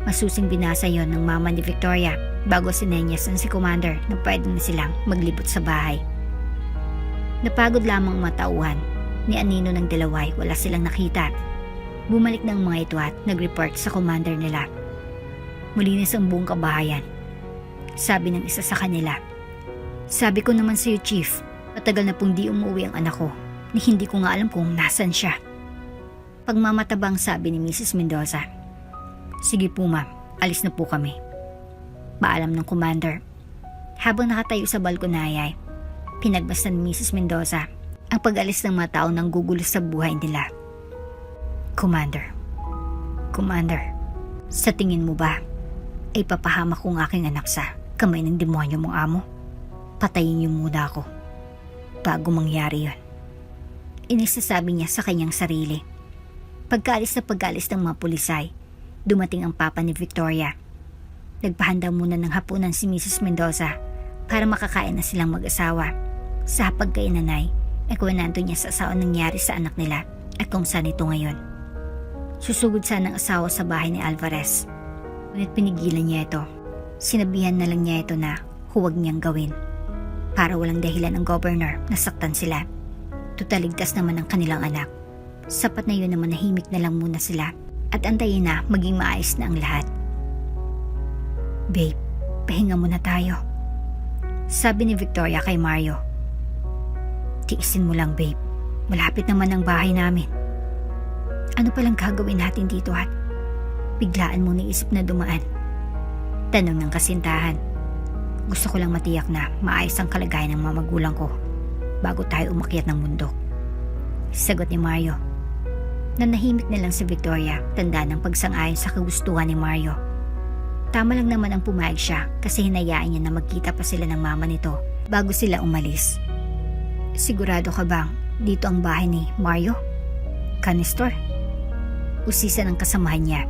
Masusing binasa yon ng mama ni Victoria bago sinenyasan si commander na pwede na silang maglibot sa bahay. Napagod lamang ang mga tauhan. Ni anino ng dalaway wala silang nakita. Bumalik ng mga ito at nag-report sa commander nila. Malinis ang buong kabahayan. Sabi ng isa sa kanila. Sabi ko naman sa iyo chief, matagal na pong di umuwi ang anak ko. Ni hindi ko nga alam kung nasan siya. Pagmamatabang sabi ni Mrs. Mendoza. Sige po ma'am, alis na po kami. Paalam ng commander. Habang nakatayo sa balkonaya, pinagbasta ni Mrs. Mendoza ang pag-alis ng mga tao nang gugulo sa buhay nila. Commander, sa tingin mo ba ay papahamak ko ang aking anak sa kamay ng demonyo mong amo? Patayin niyo muna ako bago mangyari yon. Inisasabi niya sa kanyang sarili. Pagkaalis ng mga pulisay, dumating ang papa ni Victoria. Nagpahanda muna ng hapunan si Mrs. Mendoza para makakain na silang mag-asawa. Sa pagkainanay, kwento niya sa asawa nangyari sa anak nila at kung saan ito ngayon. Susugod sana ang asawa sa bahay ni Alvarez. Ngunit pinigilan niya ito. Sinabihan na lang niya ito na huwag niyang gawin. Para walang dahilan ang governor na saktan sila. Tutaligtas naman ang kanilang anak. Sapat na yun na manahimik na lang muna sila at antayin na maging maayos na ang lahat. Babe, pahinga muna tayo. Sabi ni Victoria kay Mario. Tiisin mo lang babe, malapit naman ang bahay namin. Ano palang gagawin natin dito at biglaan mo naisip na dumaan? Tanong ng kasintahan. Gusto ko lang matiyak na maayos ang kalagayan ng mga magulang ko bago tayo umakyat ng bundok. Sagot ni Mario. Nanahimik na lang si Victoria, tanda ng pagsang-ayon sa kagustuhan ni Mario. Tama lang naman ang pumayag siya kasi hinayaan niya na magkita pa sila ng mama nito bago sila umalis. Sigurado ka bang dito ang bahay ni Mario? Canistor? Usisa ng kasamahan niya.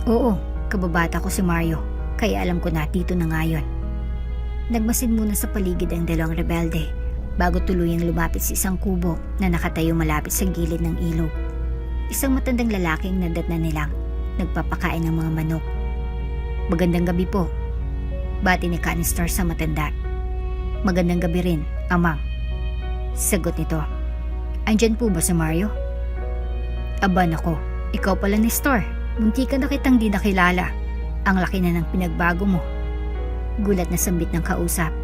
Oo, kababata ko si Mario, kaya alam ko na dito na ngayon. Nagmasid muna sa paligid ang dalawang rebelde bago tuluyang lumapit sa isang kubo na nakatayo malapit sa gilid ng ilog. Isang matandang lalaking nadatnan nilang nagpapakain ng mga manok. Magandang gabi po. Bati ni Canistor sa matanda. Magandang gabi rin, amang. Sagot nito. Andyan po ba si Mario? Aba nako, ikaw pala Nestor. Munti ka na kitang di nakilala. Ang laki na ng pinagbago mo. Gulat na sambit ng kausap.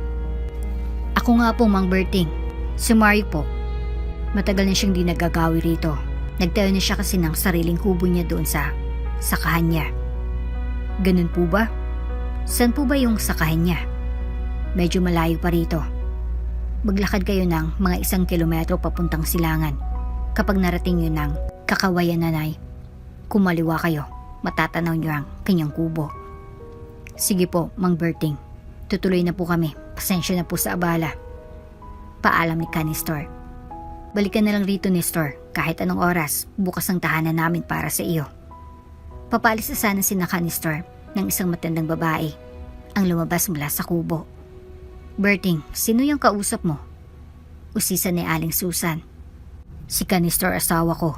Ako nga po, Mang Berting. Si Mario po. Matagal na siyang di nagagawi rito. Nagtayo na siya kasi ng sariling kubo niya doon sa sakahan niya. Ganun po ba? Saan po ba yung sakahan niya? Medyo malayo pa rito. Maglakad kayo ng mga 1 kilometro papuntang silangan. Kapag narating nyo ng Kakawayan Nanay, kumaliwa kayo, matatanaw nyo ang kanyang kubo. Sige po, Mang Berting. Tutuloy na po kami. Pasensya na po sa abala. Paalam ni Canister. Balikan na lang rito, Nestor. Kahit anong oras, bukas ang tahanan namin para sa iyo. Papaalis na sana si Canister ng isang matandang babae ang lumabas mula sa kubo. Berting, sino yung kausap mo? Usisan ni Aling Susan. Si Canister, asawa ko.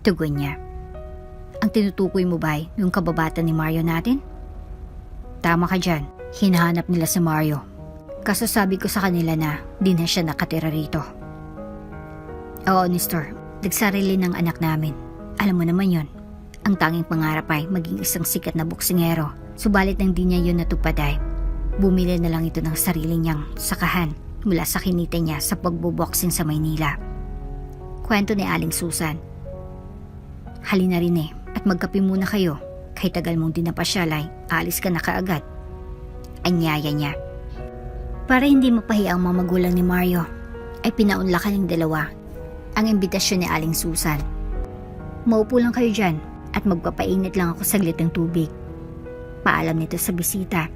Tugon niya. Ang tinutukoy mo ba yung kababata ni Mario natin? Tama ka dyan. Hinahanap nila si Mario. Kaso sabi ko sa kanila na di na siya nakatira rito. Oo, Nestor. Nagsarili ng anak namin. Alam mo naman yon. Ang tanging pangarap ay maging isang sikat na boksingero. Subalit nang di niya yun natupad ay bumili na lang ito ng sarili niyang sakahan mula sa kinita niya sa pagboboxing sa Maynila. Kwento ni Aling Susan. Halina rin at magkape muna kayo. Kahit tagal mong dinapasyal ay alis ka na kaagad. Anyaya niya. Para hindi mapahiya ang mga magulang ni Mario, ay pinaunlakan ng dalawa ang imbitasyon ni Aling Susan. Maupo lang kayo dyan at magpapainit lang ako saglit ng tubig. Paalam nito sa bisita.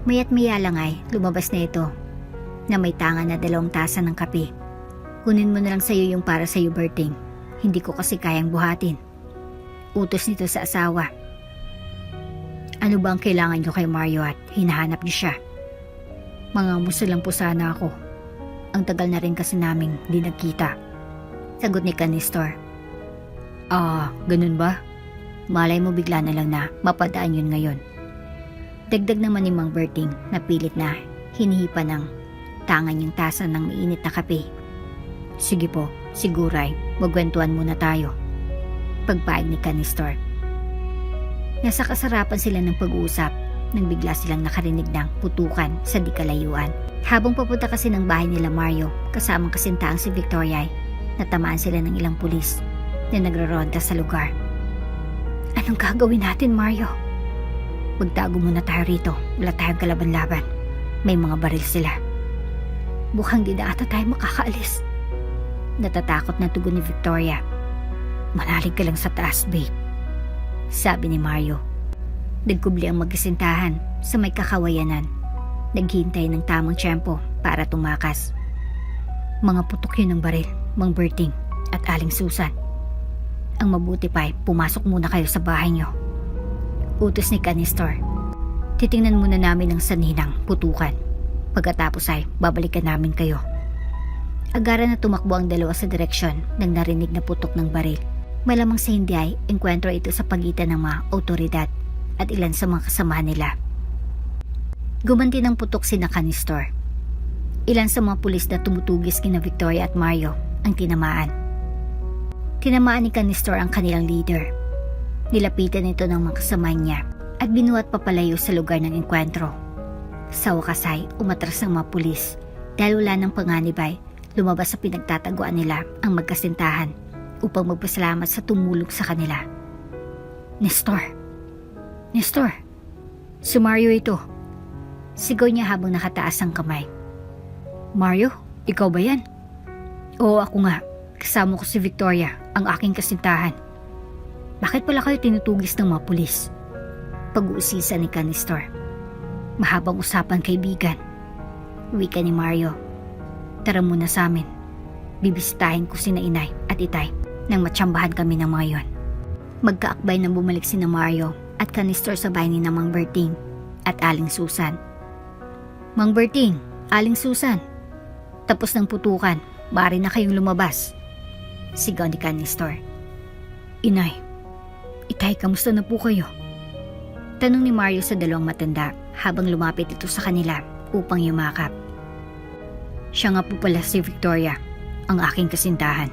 Maya't maya lang ay lumabas na ito na may tangan na 2 tasa ng kape. Kunin mo na lang sa'yo yung para sa'yo, Berting. Hindi ko kasi kayang buhatin. Utos nito sa asawa. Ano ba ang kailangan nyo kay Mario at hinahanap nyo siya? Mangamusta lang po sana ako. Ang tagal na rin kasi naming di nagkita. Sagot ni Canister. Ganun ba? Malay mo bigla na lang na mapadaan yun ngayon. Dagdag naman ni Mang Berting na pilit na hinihipa ng tangan yung tasa ng mainit na kape. Sige po, siguro ay magkwentuhan muna tayo. Pagpaig ni Canister. Nasa kasarapan sila ng pag-uusap nang bigla silang nakarinig ng putukan sa di kalayuan. Habang papunta kasi ng bahay nila Mario kasamang kasintaang si Victoria ay natamaan sila ng ilang pulis na nagraronda sa lugar. Anong gagawin natin, Mario? Magtago muna tayo rito. Wala tayong kalaban-laban. May mga baril sila. Mukhang di na ata tayo makakaalis. Natatakot na tugon ni Victoria. Manalig ka lang sa taas, babe. Sabi ni Mario. Nagkubli ang magkasintahan sa may kakawayanan. Naghintay ng tamang tiyempo para tumakas. Mga putok yun ng baril, Mang Berting at Aling Susan. Ang mabuti pa ay pumasok muna kayo sa bahay niyo. Utos ni Canister. Titingnan muna namin ang saninang putukan. Pagkatapos ay babalikan namin kayo. Agaran na tumakbo ang dalawa sa direksyon nang narinig na putok ng baril. Malamang sa hindi ay engkwentro ito sa pagitan ng mga otoridad at ilan sa mga kasamahan nila. Gumanti ng putok si Canister. Ilan sa mga pulis na tumutugis kina Victoria at Mario ang tinamaan. Tinamaan ni Canister ang kanilang leader. Nilapitan ito ng mga kasamahan niya at binuhat papalayo sa lugar ng engkwentro. Sa wakas ay umatras ang mga pulis dahil wala ng panganibay. Lumabas sa pinagtataguan nila ang magkasintahan upang magpasalamat sa tumulong sa kanila. Nestor! Nestor! Si Mario ito. Sigaw niya habang nakataas ang kamay. Mario, ikaw ba yan? Oo, ako nga. Kasama ko si Victoria, ang aking kasintahan. Bakit pala kayo tinutugis ng mga pulis? Pag-uusisa ni Canister. Mahabang usapan, kaibigan. Wika ni Mario. Tara muna sa amin. Bibisitahin ko sina inay at itay nang matsambahan kami ng mga yon. Magkaakbay nang bumalik sina Mario at Canister sa bahay ni Mang Berting at Aling Susan. Mang Berting, Aling Susan, tapos ng putukan, maaari na kayong lumabas. Sigaw ni Canister. Inay, itay, kamusta na po kayo? Tanong ni Mario sa dalawang matanda habang lumapit ito sa kanila upang yumakap. Siya nga po pala si Victoria, ang aking kasintahan.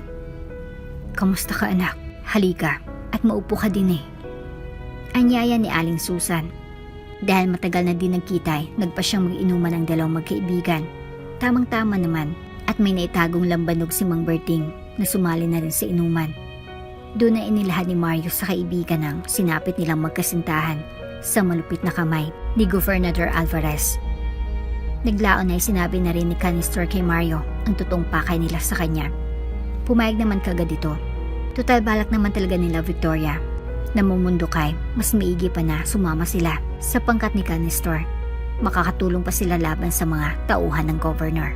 Kamusta ka, anak? Halika at maupo ka din . Anyaya ni Aling Susan. Dahil matagal na din nagkita, nagpa siyang mag-inuman ng dalawang magkaibigan. Tamang-tama naman at may naitagong lambanog si Mang Berting na sumali na rin sa inuman. Doon na inilahad ni Mario sa kaibigan ng sinapit nilang magkasintahan sa malupit na kamay ni Gobernador Alvarez. Naglaon ay sinabi na rin ni Canister kay Mario ang totoong pakay nila sa kanya. Pumayag naman kagad ito. Total balak naman talaga nila Victoria. Namumundukay, mas maigi pa na sumama sila sa pangkat ni Canister. Makakatulong pa sila laban sa mga tauhan ng governor.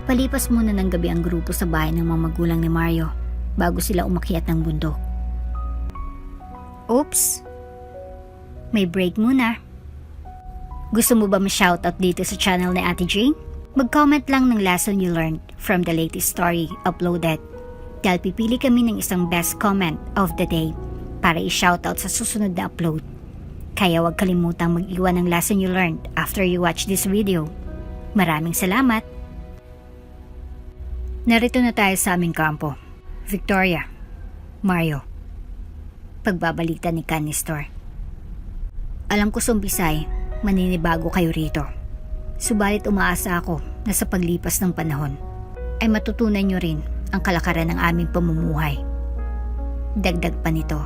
Palipas muna ng gabi ang grupo sa bahay ng mga magulang ni Mario bago sila umakyat ng bundok. Oops! May break muna. Gusto mo ba ma-shoutout dito sa channel ni Ate Jane? Mag-comment lang ng lesson you learned from the latest story uploaded. Dahil pipili kami ng isang best comment of the day para i-shoutout sa susunod na upload. Kaya huwag kalimutang mag-iwan ng lesson you learned after you watch this video. Maraming salamat! Narito na tayo sa aming kampo. Victoria, Mario. Pagbabalitan ni Canister. Alam ko sa umpisay, maninibago kayo rito. Subalit umaasa ako na sa paglipas ng panahon ay matutunan nyo rin ang kalakaran ng aming pamumuhay. Dagdag pa nito.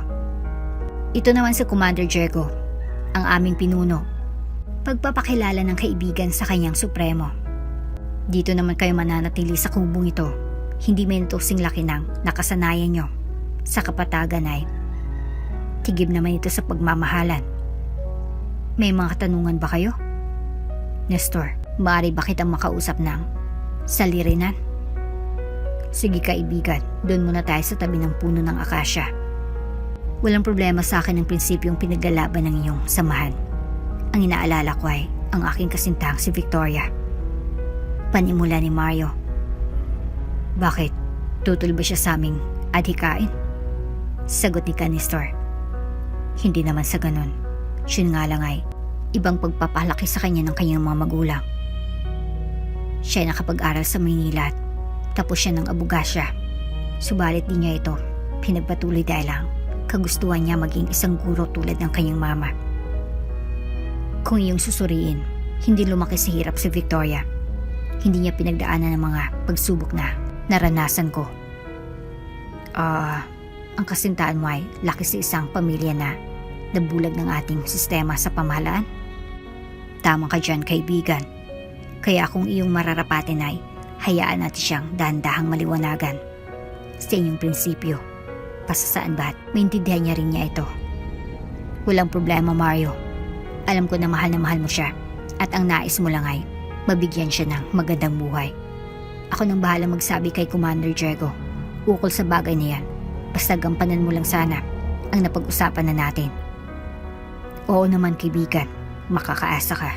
Ito naman si Commander Diego, ang aming pinuno. Pagpapakilala ng kaibigan sa kanyang supremo. Dito naman kayo mananatili sa kubong ito. Hindi mentusing laki ng nakasanayan nyo. Sa kapatagan ay tigib naman ito sa pagmamahalan. May mga katanungan ba kayo? Nestor, maaari ba kitang makausap ng salirinan? Sige kaibigan, doon muna tayo sa tabi ng puno ng akasya. Walang problema sa akin ang prinsipyong pinaglalaban ng inyong samahan. Ang inaalala ko ay ang aking kasintahang si Victoria. Panimula ni Mario. Bakit? Tutol ba siya sa aming adhikain? Sagot ni Canister. Hindi naman sa ganun. Siya nga lang ay ibang pagpapalaki sa kanya ng kanyang mga magulang. Siya ay nakapag-aral sa Maynila at tapos siya ng abogasya. Subalit di niya ito pinagpatuloy dahil lang kagustuhan niya maging isang guro tulad ng kanyang mama. Kung iyong susuriin, hindi lumaki sa hirap si Victoria. Hindi niya pinagdaanan ng mga pagsubok na naranasan ko. Ang kasintahan mo ay laki sa isang pamilya na nabulag ng ating sistema sa pamahalaan. Tama ka dyan kaibigan. Kaya kung iyong mararapatin ay hayaan natin siyang dahan-dahang maliwanagan sa inyong prinsipyo. Pasasaan ba't maintindihan niya rin niya ito. Walang problema Mario. Alam ko na mahal mo siya at ang nais mo lang ay mabigyan siya ng magandang buhay. Ako nang bahala magsabi kay Commander Diego ukol sa bagay na yan. Basta gampanan mo lang sana ang napag-usapan na natin. Oo naman kaibigan, makakaasa ka.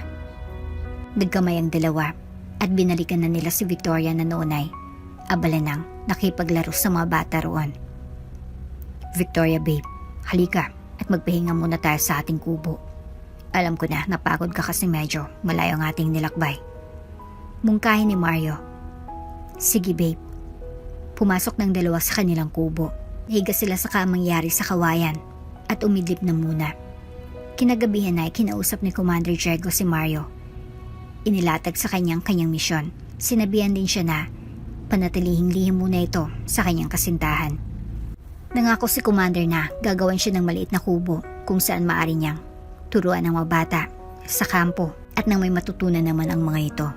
Nagkamay ang dalawa at binalikan na nila si Victoria na noon ay abala nang nakipaglaro sa mga bata roon. Victoria babe, halika at magpahinga muna tayo sa ating kubo. Alam ko na napagod ka kasi medyo malayo ang ating nilakbay. Mungkahin ni Mario. Sige babe. Pumasok ng dalawa sa kanilang kubo. Nahiga sila sa kamang yari sa kawayan at umidlip na muna. Kinagabihan ay kinausap ni Commander Diego si Mario. Inilatag sa kanyang misyon. Sinabihan din siya na panatilihing lihim muna ito sa kanyang kasintahan. Nangako si Commander na gagawan siya ng maliit na kubo kung saan maaari niyang turuan ng mga bata sa kampo at nang may matutunan naman ang mga ito.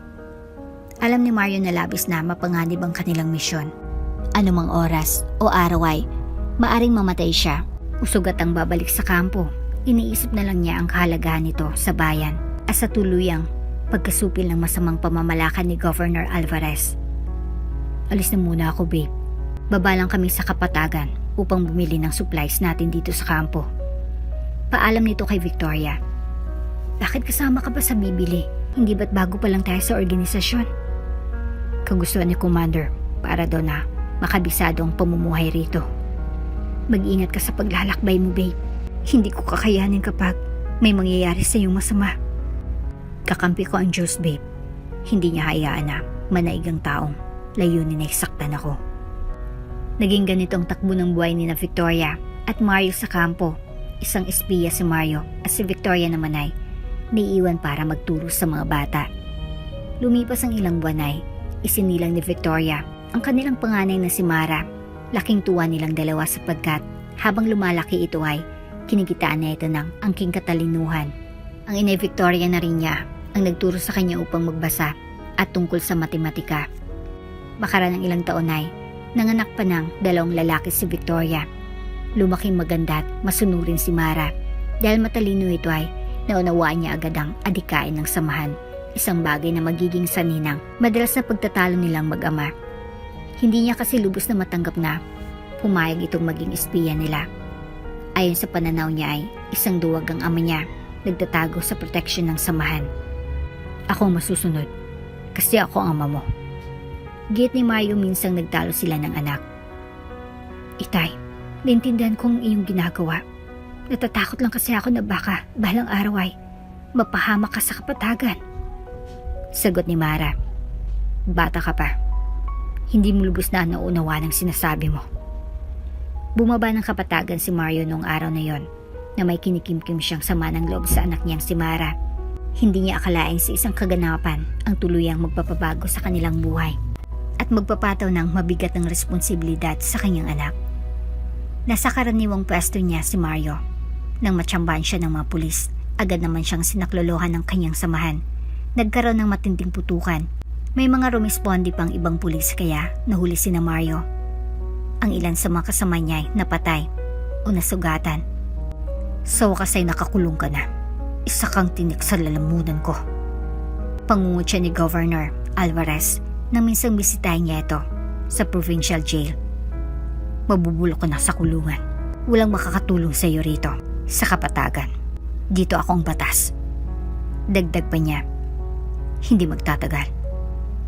Alam ni Mario na labis na mapanganib ang kanilang misyon. Anumang oras o araw ay maaring mamatay siya. Usog at ang babalik sa kampo. Iniisip na lang niya ang kahalagahan nito sa bayan at sa tuluyang pagkasupil ng masamang pamamalakan ni Governor Alvarez. Alis na muna ako babe. Baba lang kami sa kapatagan upang bumili ng supplies natin dito sa kampo. Paalam nito kay Victoria. Bakit kasama ka ba sa bibili? Hindi ba't bago pa lang tayo sa organisasyon? Kagustuhan ni Commander para daw na makabisado ang pamumuhay rito. Mag-ingat ka sa paglalakbay mo babe. Hindi ko kakayanin kapag may mangyayari sa iyong masama. Kakampi ko ang Diyos babe. Hindi niya hayaan na manaigang taong layunin na isaktan ako. Naging ganito ang takbo ng buhay ni na Victoria at Mario sa kampo. isang espiya si Mario at si Victoria naman ay naiiwan para magturo sa mga bata. Lumipas ang ilang buwan ay isinilang ni Victoria ang kanilang panganay na si Mara. Laking tuwa nilang dalawa sapagkat habang lumalaki ito ay kinikitaan niya ito ng angking katalinuhan. Ang inay Victoria na rin niya ang nagturo sa kanya upang magbasa at tungkol sa matematika. Makara ng ilang taon ay nanganak pa ng 2 lalaki si Victoria. Lumaking maganda at masunurin si Mara. Dahil matalino ito ay naunawaan niya agad ang adikain ng samahan, isang bagay na magiging saninang madalas na pagtatalo nilang mag-ama. Hindi niya kasi lubos na matanggap na pumayag itong maging espiya nila. Ayon sa pananaw niya ay isang duwag ang ama niya, nagtatago sa proteksyon ng samahan. Ako masusunod kasi ako ang ama mo. Git ni Mario minsang nagtalo sila ng anak. Itay, naintindihan kong iyong ginagawa. Natatakot lang kasi ako na baka balang araw ay mapahamak ka sa kapatagan. Sagot ni Mara. Bata ka pa. Hindi mo lubos na nauunawa ng sinasabi mo. Bumaba ng kapatagan si Mario noong araw na yon na may kinikimkim siyang sama ng loob sa anak niyang si Mara. Hindi niya akalaing sa isang kaganapan ang tuluyang magpapabago sa kanilang buhay at magpapataw ng mabigat ng responsibilidad sa kanyang anak. Nasa karaniwang pwesto niya si Mario. Nang matsambahan siya ng mga pulis, agad naman siyang sinaklolohan ng kanyang samahan. Nagkaroon ng matinding putukan. May mga rumispondi pang ibang pulis kaya nahuli si Mario. Ang ilan sa mga kasama niya ay napatay o nasugatan. Sa wakas ay nakakulong ka na. Isa kang tinik sa lalamunan ko. Pangungot siya ni Governor Alvarez nang minsang bisitahin niya ito sa provincial jail. Mabubulok ko na sa kulungan. Walang makakatulong sa iyo rito, sa kapatagan. Dito ako ang batas. Dagdag pa niya, hindi magtatagal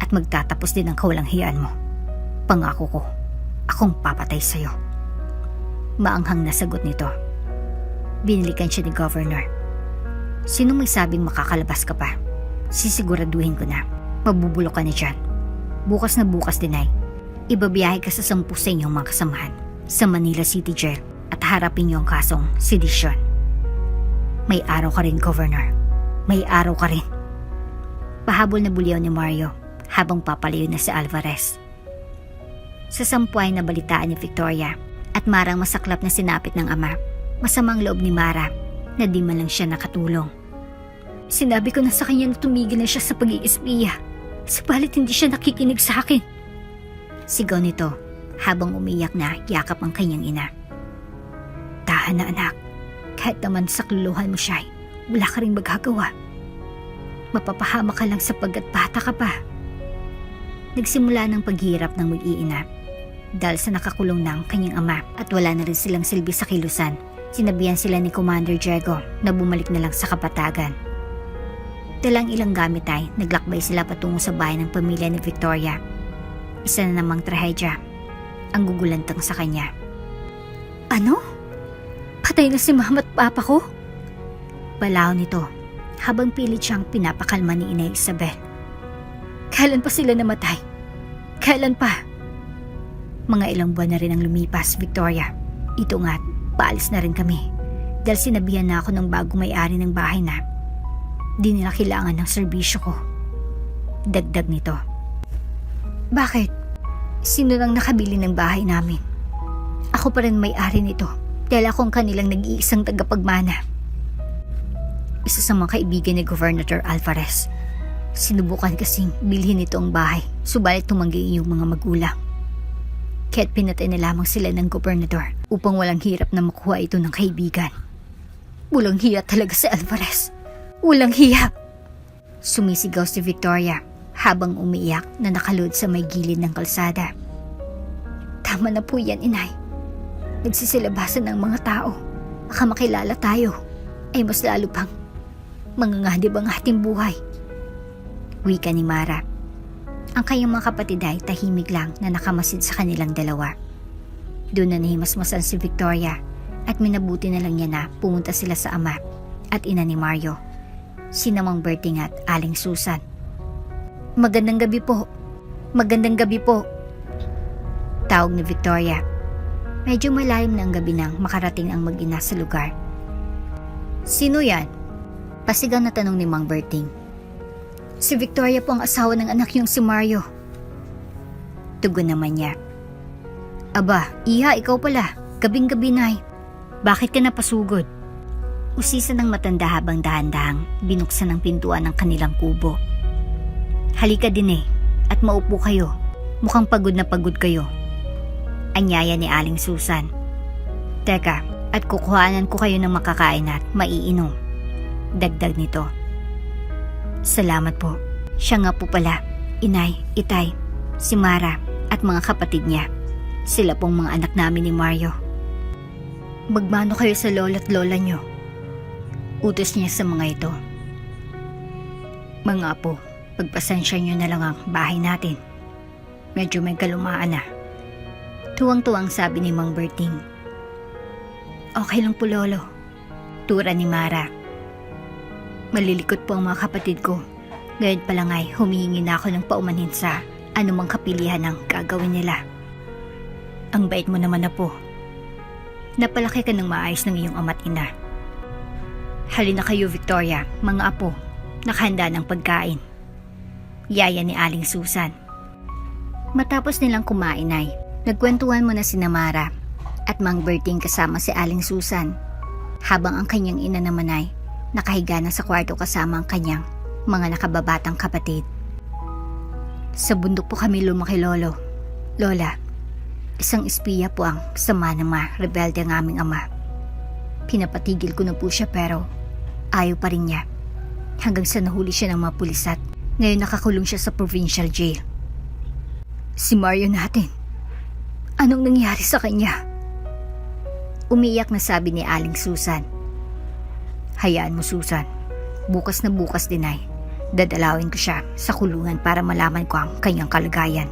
at magtatapos din ang kawalanghiyaan mo. Pangako ko, akong papatay sa iyo. Maanghang na sagot nito. Binilikan siya ni Governor. Sino may sabing makakalabas ka pa? Sisiguraduhin ko na mabubulok ka na dyan. Bukas na bukas din ay ibabiyahe ka sa 10 sa inyong mga kasamahan sa Manila City Jail at harapin niyo ang kasong sedisyon. May araw ka rin, Governor. May araw ka rin. Pahabol na bulyaw ni Mario habang papalayo na si Alvarez. Sa 10 ay nabalitaan ni Victoria at marang masaklap na sinapit ng ama. Masamang loob ni Mara na di man lang siya nakatulong. Sinabi ko na sa kanya na tumigil na siya sa pag-iispiya, subalit hindi siya nakikinig sa akin. Sigaw nito habang umiyak na yakap ang kanyang ina. Tahan na anak, kahit naman sa kluluhan mo siya, wala ka rin magagawa. Mapapahama ka lang sapagkat bata ka pa. Nagsimula ng paghirap ng mag-iina dahil sa nakakulong ng kanyang ama at wala na rin silang silbi sa kilusan. Sinabihan sila ni Commander Diego na bumalik na lang sa kapatagan. Dalang ilang gamit ay naglakbay sila patungo sa bahay ng pamilya ni Victoria. Isa na namang trahedya ang gugulantang sa kanya. Ano? Patay na si mama at papa ko? Balaw nito habang pilit siyang pinapakalma ni Inay Isabel. Kailan pa sila namatay? Kailan pa? Mga ilang buwan na rin ang lumipas, Victoria. Ito nga't paalis na rin kami dahil sinabihan na ako ng bagong may-ari ng bahay na di nila kailangan ng serbisyo ko. Dagdag nito. Bakit? Sino nang nakabili ng bahay namin? Ako pa rin may-ari nito dahil ako ang kanilang nag-iisang tagapagmana. Isa sa mga kaibigan ni Governor Alvarez. Sinubukan kasing bilhin nito ang bahay, subalit tumanggi yung mga magulang. Kaya't pinatay na lamang sila ng gobernador upang walang hirap na makuha ito ng kaibigan. Walang hiya talaga si Alvarez. Walang hiya! Sumisigaw si Victoria habang umiiyak na nakalood sa may gilid ng kalsada. Tama na po yan, Inay. Nagsisilabasan ng mga tao. Baka makilala tayo ay mas lalo pang manganganib ang ating buhay. Wika ni Mara. Ang kanyang mga kapatid ay tahimik lang na nakamasid sa kanilang dalawa. Doon na nahimasmasan si Victoria at minabuti na lang niya na pumunta sila sa ama at ina ni Mario, sinamang Berting at Aling Susan. Magandang gabi po. Magandang gabi po. Tawag ni Victoria. Medyo malalim na ang gabi nang makarating ang mag-ina sa lugar Sino yan? Pasigaw na tanong ni Mang Berting. Si Victoria po ang asawa ng anak niyong si Mario. Tugon naman niya. Aba, iha, ikaw pala. Gabing-gabi, Nay. Bakit ka napasugod? Usisa ng matanda habang dahan-dahang binuksan ang pintuan ng kanilang kubo. Halika din at maupo kayo. Mukhang pagod na pagod kayo. Anyaya ni Aling Susan. Teka, at kukuhanan ko kayo ng makakain at maiinom. Dagdag nito. Salamat po. Siya nga po pala, Inay, Itay, si Mara at mga kapatid niya. Sila pong mga anak namin ni Mario. Magmano kayo sa lola't lola niyo. Utos niya sa mga ito. Mga apo, pagpasensya niyo na lang ang bahay natin. Medyo may kalumaan na. Tuwang-tuwang sabi ni Mang Berting. Okay lang po, Lolo. Tura ni Mara. Malilikot po ang mga kapatid ko. Ngayon pa lang ay humihingi na ako ng paumanhin sa anumang kapilihan ang gagawin nila. Ang bait mo naman na po. Napalaki ka ng maayos ng iyong ama't ina. Halina kayo, Victoria, mga apo. Nakahanda ng pagkain. Yaya ni Aling Susan. Matapos nilang kumain ay nagkwentuhan muna si Mara at Mang Berting kasama si Aling Susan, habang ang kanyang ina naman ay nakahiga na sa kwarto kasama ang kanyang mga nakababatang kapatid. Sa bundok po kami lumaki, Lolo. Lola, isang espiya po ang sama ng mga rebelde ng aming ama. Pinapatigil ko na po siya pero ayaw pa rin niya. Hanggang sa nahuli siya ng mga pulis at ngayon nakakulong siya sa provincial jail. Si Mario natin, anong nangyari sa kanya? Umiyak na sabi ni Aling Susan. Hayaan mo, Susan. Bukas na bukas din ay dadalawin ko siya sa kulungan para malaman ko ang kanyang kalagayan.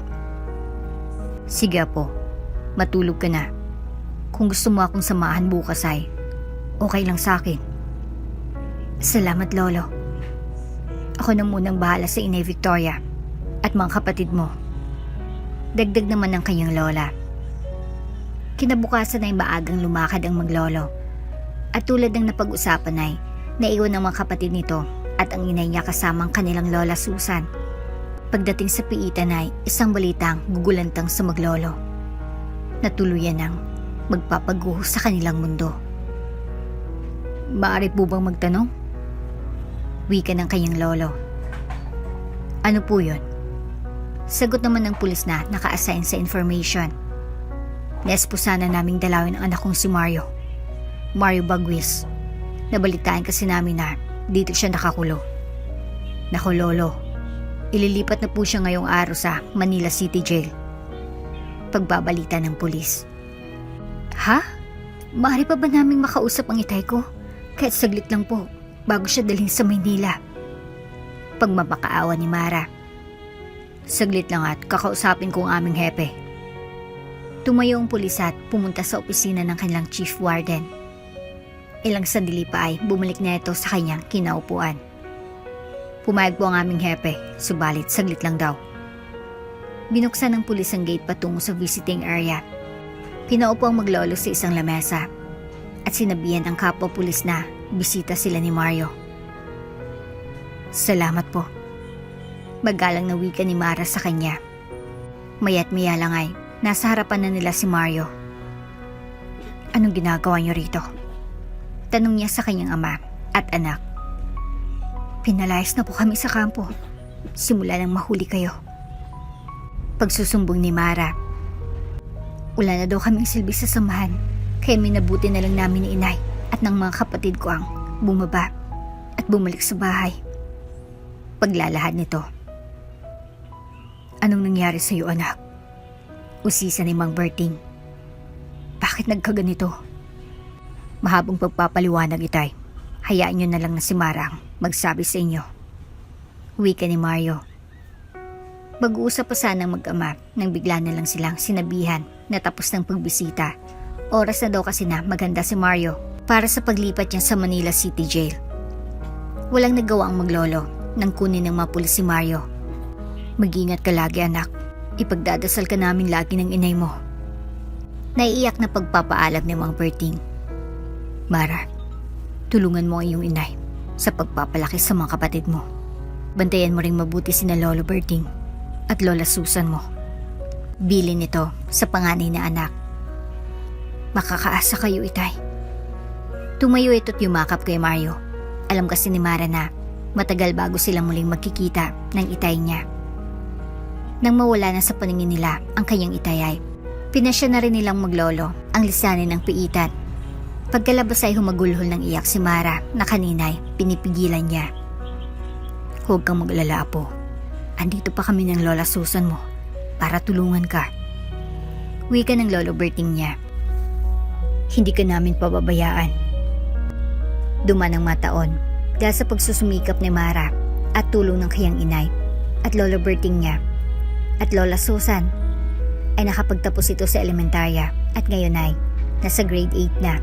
Sige po, matulog ka na. Kung gusto mo akong samahan bukas ay okay lang sa akin. Salamat, Lolo. Ako na munang bahala sa Inay Victoria at mga kapatid mo. Dagdag naman ng kanyang lola. Kinabukasan ay maagang lumakad ang maglolo. At tulad ng napag-usapan ay naiwan ng mga kapatid nito at ang inay niya kasama ang kanilang lola Susan. Pagdating sa piitan ay isang balitang gugulantang sa maglolo. Natuluyan ng magpapaguho sa kanilang mundo. Maaari po bang magtanong? Wika ng kanyang lolo. Ano po yun? Sagot naman ng pulis na naka-assign sa information. Nes po sana naming dalawin ang anak kong si Mario. Mario Bagwis. Nabalitaan kasi namin na dito siya nakakulo. Naku, Lolo. Ililipat na po siya ngayong araw sa Manila City Jail. Pagbabalita ng pulis. Ha? Maaari pa ba naming makausap ang itay ko? Kahit saglit lang po, bago siya dalhin sa Maynila. Pagmapakaawa ni Mara. Saglit lang at kakausapin ko ang aming hepe. Tumayo ang pulis at pumunta sa opisina ng kanilang chief warden. Ilang sandali pa ay bumalik na ito sa kanyang kinaupuan. Pumayag po ang aming hepe, subalit saglit lang daw. Binuksan ng pulis ang gate patungo sa visiting area. Pinaupo ang maglolo sa isang lamesa at sinabihan ang kapwa pulis na bisita sila ni Mario. Salamat po. Magalang na wika ni Mara sa kanya. Maya't maya lang ay nasa harapan na nila si Mario. Anong ginagawa niyo rito? Tanong niya sa kanyang ama at anak. Pinalayas na po kami sa kampo. Simula nang mahuli kayo. Pagsusumbong ni Mara. Wala na daw kaming silbi sa samahan, kaya minabuti na lang namin ni Inay at ng mga kapatid ko ang bumaba at bumalik sa bahay. Paglalahad nito. Anong nangyari sa iyo, anak? Usisa ni Mang Berting. Bakit nagkaganito? Mahabang pagpapaliwanag, itay. Hayaan niyo na lang na si Marang magsabi sa inyo. Wika ni Mario. Mag-uusap pa sanang mag-ama nang bigla na lang silang sinabihan na tapos ng pagbisita. Oras na daw kasi na maganda si Mario para sa paglipat niya sa Manila City Jail. Walang nagawa ang maglolo nang kunin ng mga pulis si Mario. Mag-ingat ka lagi, anak. Ipagdadasal ka namin lagi ng inay mo. Naiiyak na pagpapaalam ni Mang Berting. Mara, Tulungan mo ang iyong inay sa pagpapalaki sa mga kapatid mo. Bantayan mo ring mabuti sina Lolo Berting at Lola Susan mo. Bilin nito sa panganay na anak. Makakaasa kayo, itay. Tumayo ito't yumakap kay Mario. Alam kasi ni Mara na matagal bago sila muling magkikita ng itay niya. Nang mawala na sa paningin nila ang kanyang itay ay pinasya na rin nilang maglolo ang lisanin ng piitan. Pagkalabas ay humagulhol ng iyak si Mara na kanina'y pinipigilan niya. Huwag kang maglala, Apo. Andito pa kami ng Lola Susan mo para tulungan ka. Wika ng Lolo Berting niya. Hindi ka namin pababayaan. Duman ang mataon dahil sa pagsusumikap ni Mara at tulong ng kanyang inay at Lolo Berting niya at Lola Susan ay nakapagtapos ito sa elementarya at ngayon ay nasa grade 8 na.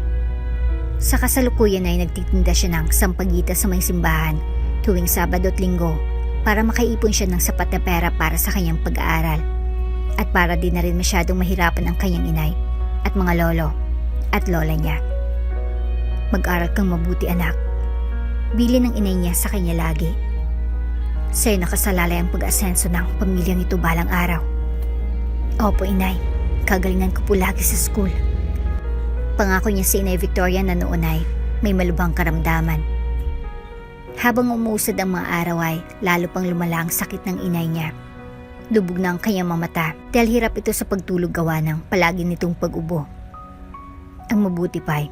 Sa kasalukuyan ay nagtitinda siya ng sampagita sa may simbahan tuwing Sabado at Linggo para makaipon siya ng sapat na pera para sa kanyang pag-aaral at para din na rin masyadong mahirapan ang kanyang inay at mga lolo at lola niya. Mag-aral kang mabuti, anak. Bilin ng inay niya sa kanya lagi. Sa'yo nakasalalay ang pag-asenso ng pamilyang ito balang araw. Opo, inay. Kagalingan ko po lagi sa school. Pangako niya si Inay Victoria na noon ay may malubhang karamdaman. Habang umuusad ang mga araw ay lalo pang lumala ang sakit ng inay niya. Lubog na ang kanyang mga mata dahil hirap ito sa pagtulog gawa ng palagi nitong pag-ubo. Ang mabuti pa ay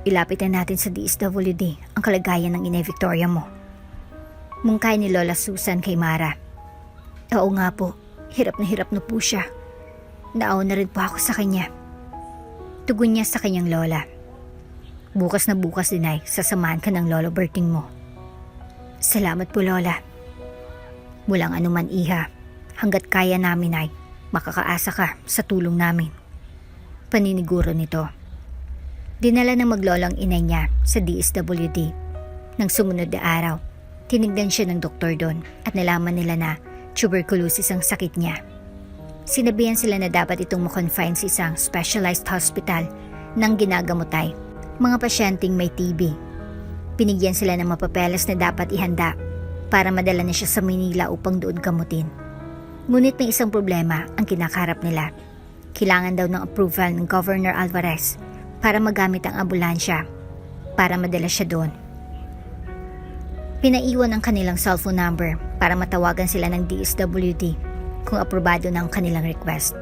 ilapitan natin sa DSWD ang kalagayan ng Inay Victoria mo. Mungkay ni Lola Susan kay Mara. Oo nga po, hirap na po siya. Naawa na rin po ako sa kanya. Tugon niya sa kanyang lola. Bukas na bukas din ay sasamahan ka ng Lolo Berting mo. Salamat po, Lola. Walang anuman, iha. Hanggat kaya namin ay makakaasa ka sa tulong namin. Paniniguro nito. Dinala ng maglolo ang inay niya sa DSWD. Nang sumunod na araw, tinignan siya ng doktor doon at nalaman nila na tuberculosis ang sakit niya. Sinabihan sila na dapat itong makonfine sa isang specialized hospital nang ginagamot ay mga pasyenteng may TB. Pinigyan sila ng mapapeles na dapat ihanda para madala na siya sa Manila upang doon gamutin. Ngunit may isang problema ang kinakaharap nila. Kailangan daw ng approval ng Governor Alvarez para magamit ang ambulansya para madala siya doon. Pinaiwan ang kanilang cellphone number para matawagan sila ng DSWD kung aprobado na ang kanilang request.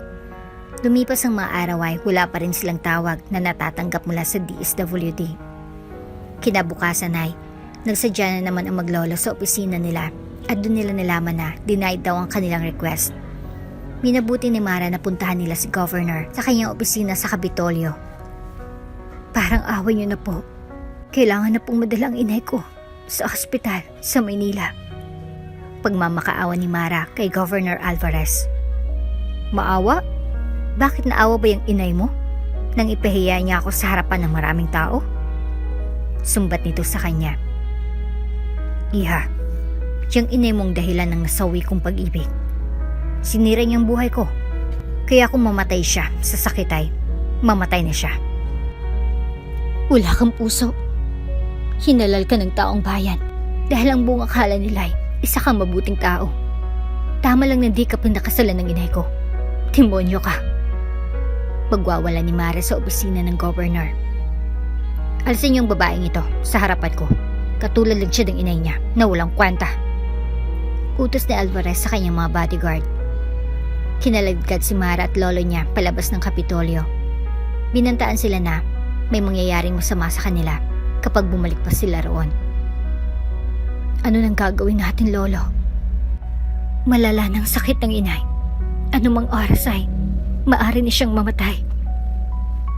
Lumipas ang mga araw ay wala pa rin silang tawag na natatanggap mula sa DSWD. Kinabukasan ay nagsadya na naman ang maglolo sa opisina nila at doon nila nalaman na denied daw ang kanilang request. Minabuti ni Mara na puntahan nila si Governor sa kanyang opisina sa Kapitolyo. Parang away niyo na po. Kailangan na pong madala ang inay ko sa ospital sa Maynila. Pagmamakaawa ni Mara kay Governor Alvarez. Maawa? Bakit naawa ba yung inay mo? Nang ipahiya niya ako sa harapan ng maraming tao? Sumbat nito sa kanya. Iha, yung inay mong dahilan ng nasawi kong pag-ibig. Sinira niyang buhay ko. Kaya kung mamatay siya sa sakit ay mamatay na siya. Wala kang puso. Hinalal ka ng taong bayan dahil ang buong akala nila ay isa kang mabuting tao. Tama lang na di ka pinakasalan ng inay ko. Demonyo ka. Pagwawala ni Mara sa opisina ng governor. Alisin yung babaeng ito sa harapan ko. Katulad lang siya ng inay niya na walang kwenta. Utos ni Alvarez sa kanyang mga bodyguard. Kinalagkad si Mara at lolo niya palabas ng Kapitolyo. Binantaan sila na may mangyayaring masama sa kanila kapag bumalik pa sila roon. Ano nang gagawin natin, Lolo? Malala ng sakit ng inay. Anumang oras ay maaari na siyang mamatay.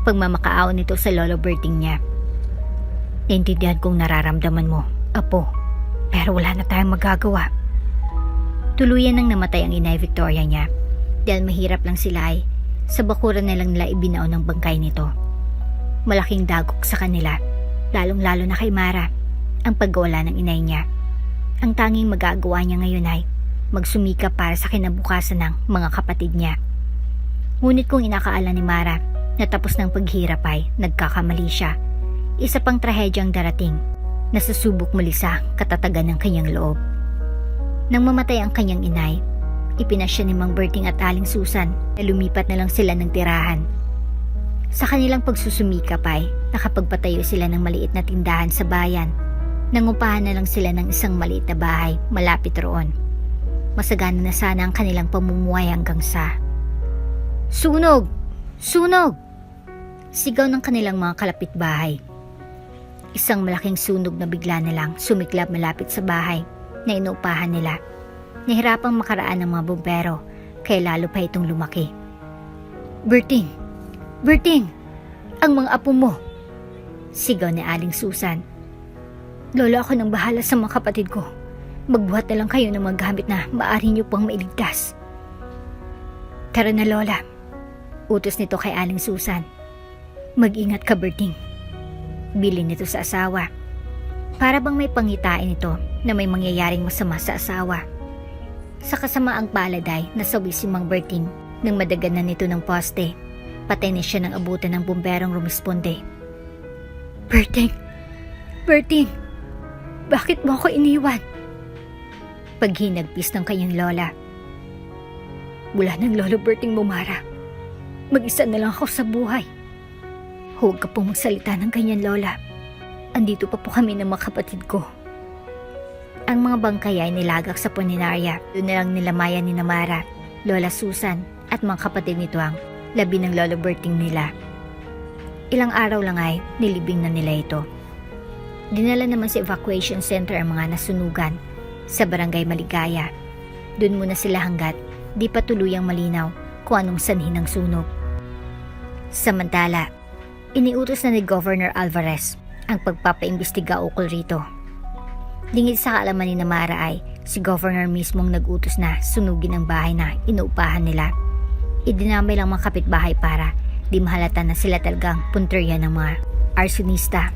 Pagmamakaawa nito sa Lolo Berting niya. Naintindihan kong nararamdaman mo, Apo, pero wala na tayong magagawa. Tuluyan nang namatay ang Inay Victoria niya dahil mahirap lang sila ay sa bakuran na lang nila ibinao ng bangkay nito. Malaking dagok sa kanila, lalong-lalo na kay Mara, ang pagwala ng inay niya. Ang tanging magagawa niya ngayon ay magsumikap para sa kinabukasan ng mga kapatid niya. Ngunit kung inakaala ni Mara na tapos ng paghirap ay nagkakamali siya. Isa pang trahedyang darating na susubok muli sa katatagan ng kanyang loob. Nang mamatay ang kanyang inay, ipinasya ni Mang Berting at Aling Susan na lumipat na lang sila ng tirahan. Sa kanilang pagsusumikap ay nakapagpatayo sila ng maliit na tindahan sa bayan. Nangupahan na lang sila ng isang maliit na bahay malapit roon. Masagana na sana ang kanilang pamumuhay hanggang sa sunog! Sunog! Sigaw ng kanilang mga kalapitbahay. Isang malaking sunog na bigla na lang sumiklab malapit sa bahay na inuupahan nila. Nahirapang makaraan ng mga bumbero kaya lalo pa itong lumaki. Berting! Berting! Ang mga apo mo! Sigaw ni Aling Susan. Lola, ako nang bahala sa mga kapatid ko. Magbuhat na lang kayo ng mga gamit na maaari niyo pang mailigtas. Tara na, Lola. Utos nito kay Aling Susan. Mag-ingat ka, Berting. Bilin nito sa asawa. Para bang may pangitain ito na may mangyayaring masama sa asawa. Sa kasamaang palad ay nasawi si Mang Berting nang madaganan nito ng poste. Patay na siya ng abutan ng bumberong rumisponde. Berting! Berting! Bakit mo ako iniwan? Paghinagpis ng kanyang lola. Wala ng lolo Berting Mumara. Mag-isa na lang ako sa buhay. Huwag ka pong magsalita ng ganyan, Lola. Andito pa po kami ng mga kapatid ko. Ang mga bangkay ay nilagak sa puninarya. Doon na lang nilamayan ni Namara, Lola Susan at mga kapatid nito ang labi ng Lolo Berting nila. Ilang araw lang ay nilibing na nila ito. Dinala naman sa evacuation center ang mga nasunugan sa Barangay Maligaya. Doon muna sila hanggat di pa tuluyang malinaw kung anong sanhi ng sunog. Samantala, iniutos na ni Governor Alvarez ang pagpapaimbestiga ukol rito. Lingid sa kaalaman ni Namara ay si Governor mismong nag-utos na sunugin ang bahay na inuupahan nila. Idinamay lang mga kapitbahay para di mahalata na sila talagang punteriya ng mga arsonista.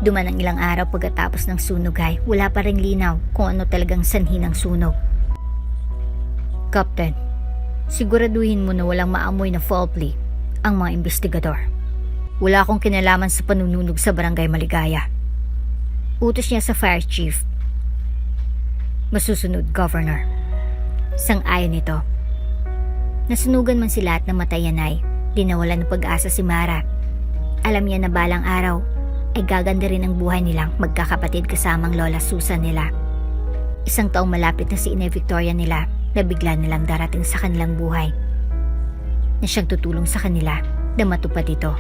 Duman ang ilang araw pagkatapos ng sunog ay wala pa ring linaw kung ano talagang sanhi ng sunog. Captain, siguraduhin mo na walang maamoy na foul play ang mga investigador. Wala akong kinalaman sa panununog sa Barangay Maligaya. Utos niya sa fire chief. Masusunod, Governor. Sang-ayon nito. Nasunugan man sila at namatayan ay dinawalan ng pag-asa si Mara. Alam niya na balang araw ay gaganda rin ang buhay nilang magkakapatid kasamang Lola Susan nila. Isang taong malapit na si Inay Victoria nila na bigla nilang darating sa kanilang buhay na siyang tutulong sa kanila na matupad ito.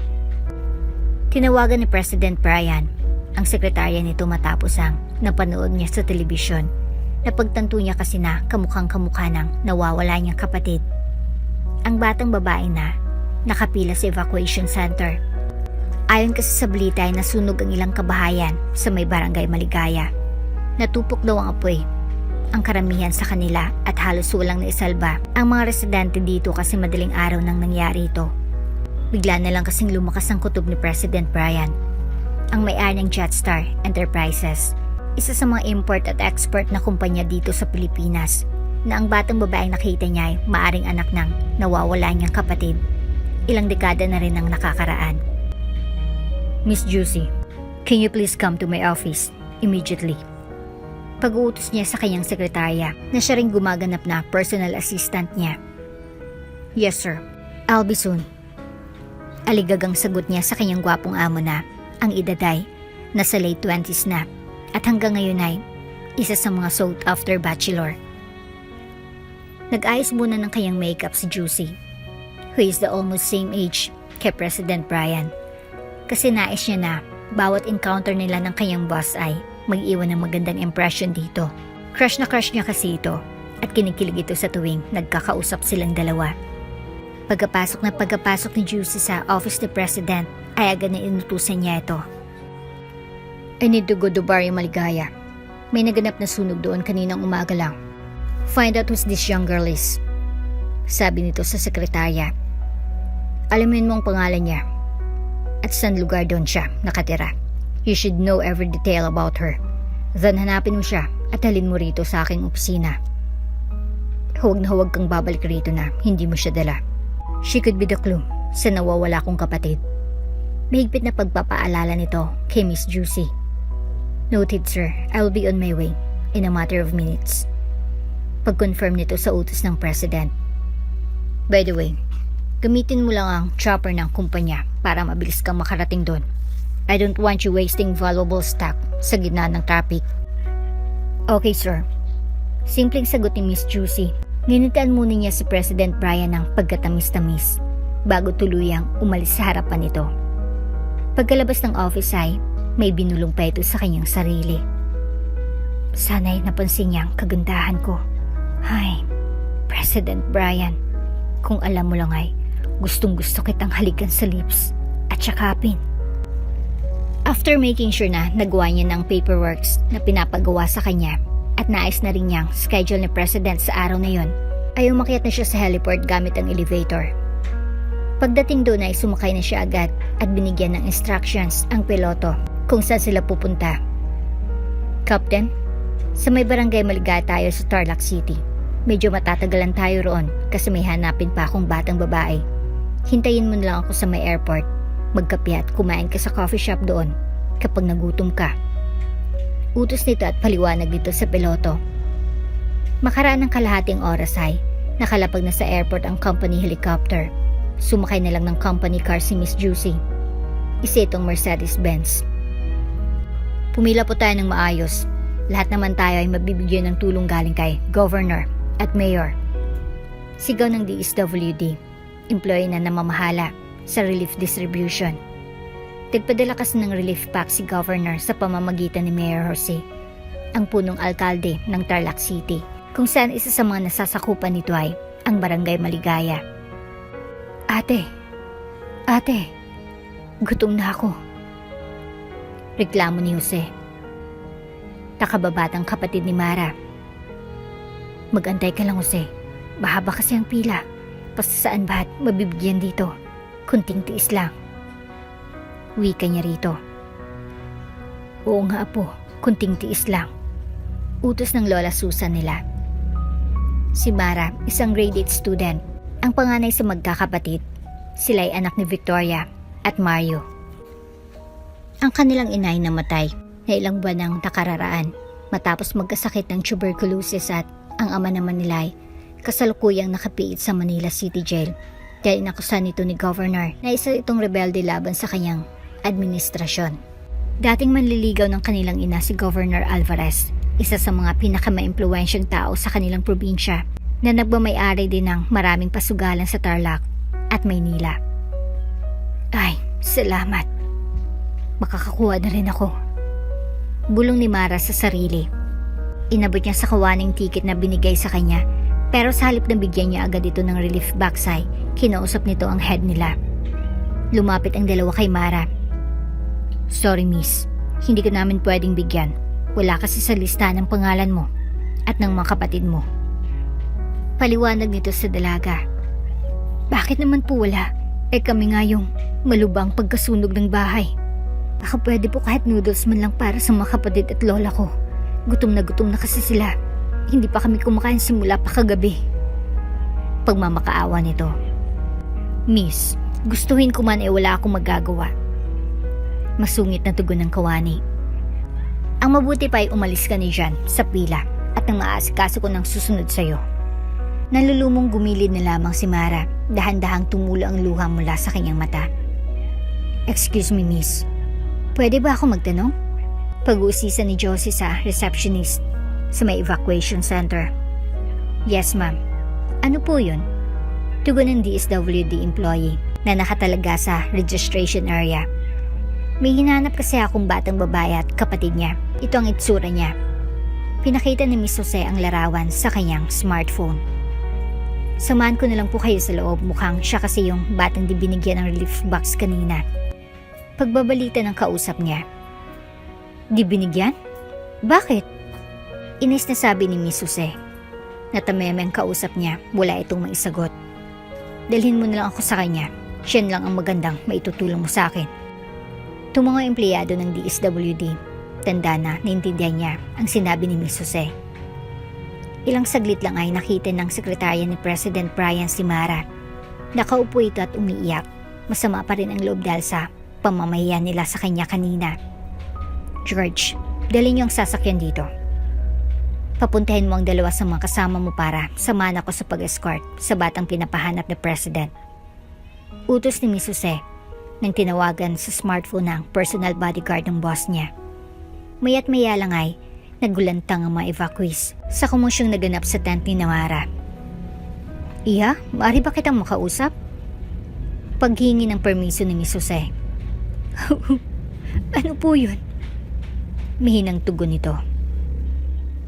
Tinawagan ni President Bryan ang sekretarya nito matapos ang napanood niya sa telebisyon. Napagtanto niya kasi na kamukhang-kamukha ng nawawala niyang kapatid. Ang batang babae na nakapila sa evacuation center. Ayon kasi sa balita ay nasunog ang ilang kabahayan sa may Barangay Maligaya. Natupok daw ang apoy ang karamihan sa kanila at halos walang naisalba ang mga residente dito kasi madaling araw nang nangyari ito. Bigla na lang kasing lumakas ang kutob ni President Bryan, ang may-ari ng Jetstar Enterprises, isa sa mga import at export na kumpanya dito sa Pilipinas, na ang batang babaeng nakita niya ay maaring anak ng nawawala niyang kapatid. Ilang dekada na rin ang nakakaraan. Miss Juicy, can you please come to my office immediately? Pag-uutos niya sa kanyang sekretarya na siya ring gumaganap na personal assistant niya. Yes sir, I'll be soon. Aligagang sagot niya sa kanyang gwapong amo na ang edad ay nasa late 20s na at hanggang ngayon ay isa sa mga sought after bachelor. Nag-ayos muna ng kanyang makeup si Juicy, who is the almost same age kay President Bryan. Kasi nais niya na bawat encounter nila ng kanyang boss ay mag-iwan ng magandang impression dito. Crush na crush niya kasi ito at kinikilig ito sa tuwing nagkakausap silang dalawa. Pagkapasok ni Juicy sa office ni President ay agad na inutusan niya ito. I need to go to Barrio Maligaya. May naganap na sunog doon kaninang umaga lang. Find out who this young girl is. Sabi nito sa sekretarya. Alamin mo ang pangalan niya at saan lugar doon siya nakatira. You should know every detail about her. Then hanapin mo siya at halin mo rito sa aking opisina. Huwag na huwag kang babalik rito na hindi mo siya dala. She could be the clue sa nawawala kong kapatid. Mahigpit na pagpapaalala nito kay Miss Juicy. Noted, sir. I will be on my way in a matter of minutes. Pag-confirm nito sa utos ng President. By the way, gamitin mo lang ang chopper ng kumpanya para mabilis kang makarating doon. I don't want you wasting valuable stock sa gitna ng traffic. Okay, sir. Simpleng sagot ni Miss Juicy. Ninitaan muna niya si President Brian ng pagkatamis-tamis bago tuluyang umalis sa harapan nito. Pagkalabas ng office ay may binulong pa ito sa kanyang sarili. Sana'y napansin niya ang kagandahan ko. Ay, President Brian, kung alam mo lang ay gustong-gusto kitang halikan sa lips at yakapin. After making sure na nagawa niya ng paperworks na pinapagawa sa kanya at naayos na rin niyang schedule ni President sa araw na yon, ay umakyat na siya sa heliport gamit ang elevator. Pagdating doon ay sumakay na siya agad at binigyan ng instructions ang piloto kung saan sila pupunta. Captain, sa may barangay Maligaya tayo sa Tarlac City. Medyo matatagalan tayo roon kasi may hanapin pa akong batang babae. Hintayin mo na lang ako sa may airport. Magkape at kumain ka sa coffee shop doon kapag nagutom ka. Utos nito at paliwanag dito sa piloto. Makaraan ng kalahating oras ay nakalapag na sa airport ang company helicopter. Sumakay na lang ng company car si Miss Juicy. Isa itong Mercedes-Benz. Pumila po tayo ng maayos. Lahat naman tayo ay mabibigyan ng tulong galing kay Governor at Mayor. Sigaw ng DSWD, employee na namamahala sa relief distribution. Nagpadala kasi ng relief pack si Governor sa pamamagitan ni Mayor Jose, ang punong alkalde ng Tarlac City, kung saan isa sa mga nasasakupan nito ay ang Barangay Maligaya. Ate, gutom na ako. Reklamo ni Jose. Nakababatang kapatid ni Mara. Mag-antay ka lang, Jose. Mahaba kasi ang pila. Basta saan ba't mabibigyan dito? Kunting tiis lang. Wika niya rito. Oo nga po, kunting tiis lang. Utos ng Lola Susan nila. Si Mara, isang grade 8 student. Ang panganay sa magkakapatid. Sila ay anak ni Victoria at Mario. Ang kanilang inay namatay na ilang buwan ng nakararaan matapos magkasakit ng tuberculosis at ang ama naman nila ay kasalukuyang nakapiit sa Manila City Jail dahil inakusan nito ni Governor na isa itong rebelde laban sa kanyang administrasyon. Dating manliligaw ng kanilang ina si Governor Alvarez, isa sa mga pinakamaimpluwensyang tao sa kanilang probinsya na nagmamay-ari din ng maraming pasugalan sa Tarlac at Maynila. Ay, salamat. Makakakuha na rin ako. Bulong ni Mara sa sarili. Inabot niya sa kawaning ticket na binigay sa kanya, pero sa halip na bigyan niya agad ito ng relief box ay kinausap nito ang head nila. Lumapit ang dalawa kay Mara. Sorry miss, hindi ka namin pwedeng bigyan. Wala kasi sa lista ng pangalan mo at ng mga kapatid mo. Paliwanag nito sa dalaga. Bakit naman po wala? Kami nga yung malubang pagkasunog ng bahay. Baka pwede po kahit noodles man lang para sa mga kapatid at lola ko. Gutom na kasi sila. Hindi pa kami kumakain simula pa kagabi. Pagmamakaawa nito. Miss, gustuhin ko man wala akong magagawa. Masungit na tugon ng kawani. Ang mabuti pa ay umalis ka ni Jan sa pila at nang maasikaso ko ng susunod sa'yo. Nalulumong gumilid na lamang si Mara, dahan-dahang tumulo ang luha mula sa kanyang mata. Excuse me miss, pwede ba ako magtanong? Pag-uusisa ni Josie sa receptionist sa may evacuation center. Yes ma'am. Ano po yun? Tugon ng DSWD employee na nakatalaga sa registration area. May hinanap kasi akong batang babae at kapatid niya. Ito ang itsura niya. Pinakita ni Miss Jose ang larawan sa kanyang smartphone. Samahan ko na lang po kayo sa loob, mukhang siya kasi yung batang di binigyan ng relief box kanina. Pagbabalita ng kausap niya. Di binigyan? Bakit? Inis na sabi ni Miss Jose. Natameme ang kausap niya, wala itong maisagot. Dalhin mo na lang ako sa kanya. Siya lang ang magandang maitutulong mo sa akin. Tumango ang empleyado ng DSWD. Tanda na naintindihan niya ang sinabi ni Miss Jose. Ilang saglit lang ay nakita ng sekretarya ni President Brian si Mara. Nakaupo ito at umiiyak. Masama pa rin ang loob dahil sa pamamahiya nila sa kanya kanina. George, dalhin niyo ang sasakyan dito. Papuntahin mo ang dalawa sa mga kasama mo para samahan ako sa pag-escort sa batang pinapahanap na president. Utos ni Miss Jose nang tinawagan sa smartphone ng personal bodyguard ng boss niya. Maya't maya lang ay nagulantang ang mga evacuees sa komosyong naganap sa tent ni Namara. Iya, maaari ba kitang makausap? Paghingi ng permiso ni Miss Jose. Ano po yun? Mihinang tugon nito.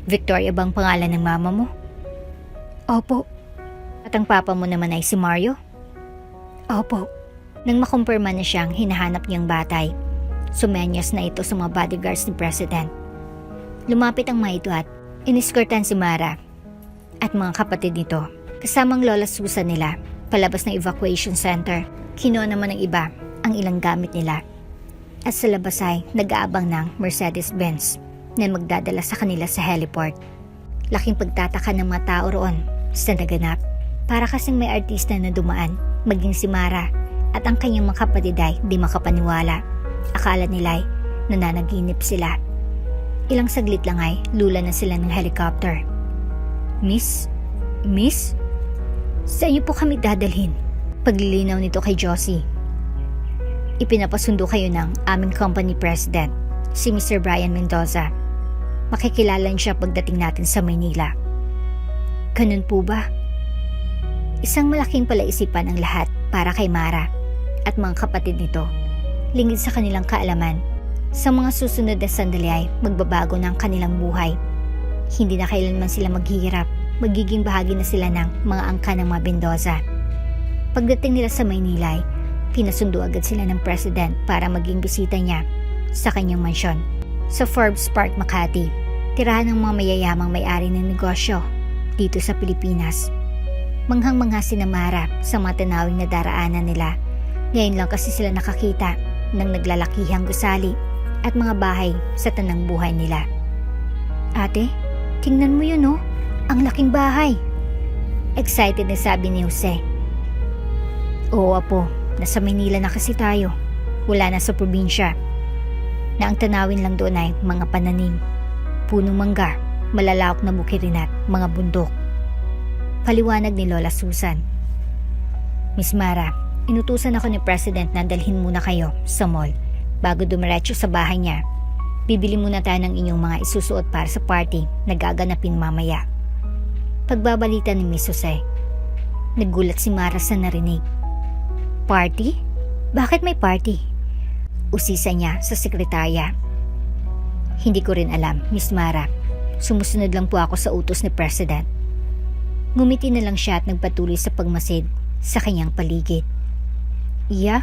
Victoria bang pangalan ng mama mo? Opo. At ang papa mo naman ay si Mario? Opo. Nang makumpirma na siyang hinahanap niyang batay, sumenyas na ito sa mga bodyguards ni President. Lumapit ang mga ito at iniskortan si Mara at mga kapatid nito. Kasamang Lola Susan nila, palabas ng evacuation center, kinuha naman ng iba ang ilang gamit nila. At sa labas ay nag-aabang ng Mercedes-Benz na magdadala sa kanila sa heliport. Laking pagtataka ng mga tao roon sa naganap. Para kasing may artista na dumaan, maging si Mara at ang kanyang mga kapatid ay di makapaniwala. Akala nila ay nananaginip sila. Ilang saglit lang ay lula na sila ng helicopter. Miss? Saan niyo po kami dadalhin? Paglilinaw nito kay Josie. Ipinapasundo kayo ng aming company president, si Mr. Brian Mendoza. Makikilalan siya pagdating natin sa Maynila. Ganun po ba? Isang malaking palaisipan ang lahat para kay Mara at mga kapatid nito. Lingid sa kanilang kaalaman, sa mga susunod na sandali ay magbabago ng kanilang buhay. Hindi na kailanman sila maghihirap, magiging bahagi na sila ng mga angka ng mga Mendoza. Pagdating nila sa Maynila ay pinasundo agad sila ng president para maging bisita niya sa kanyang mansyon sa Forbes Park, Makati. Tirahan ng mga mayayamang may-ari ng negosyo dito sa Pilipinas. Manghang-mangha si Mara sa mga tanawing na daraanan nila. Ngayon lang kasi sila nakakita ng naglalakihang gusali at mga bahay sa tanang buhay nila. Ate, tingnan mo yun oh, ang laking bahay. Excited na sabi ni Jose. Oo apo, nasa Maynila na kasi tayo. Wala na sa probinsya. Na ang tanawin lang doon ay mga pananim. Punong mangga, malalawak na bukirin at mga bundok. Paliwanag ni Lola Susan. Miss Mara, inutusan ako ni President na dalhin muna kayo sa mall bago dumiretso sa bahay niya. Bibili muna tayo ng inyong mga isusuot para sa party na gaganapin mamaya. Pagbabalita ni Miss Jose. Nagulat si Mara sa narinig. Party? Bakit may party? Usisa niya sa sekretarya. Hindi ko rin alam, Miss Mara. Sumusunod lang po ako sa utos ni President. Ngumiti na lang siya at nagpatuloy sa pagmasid sa kanyang paligid. Iya,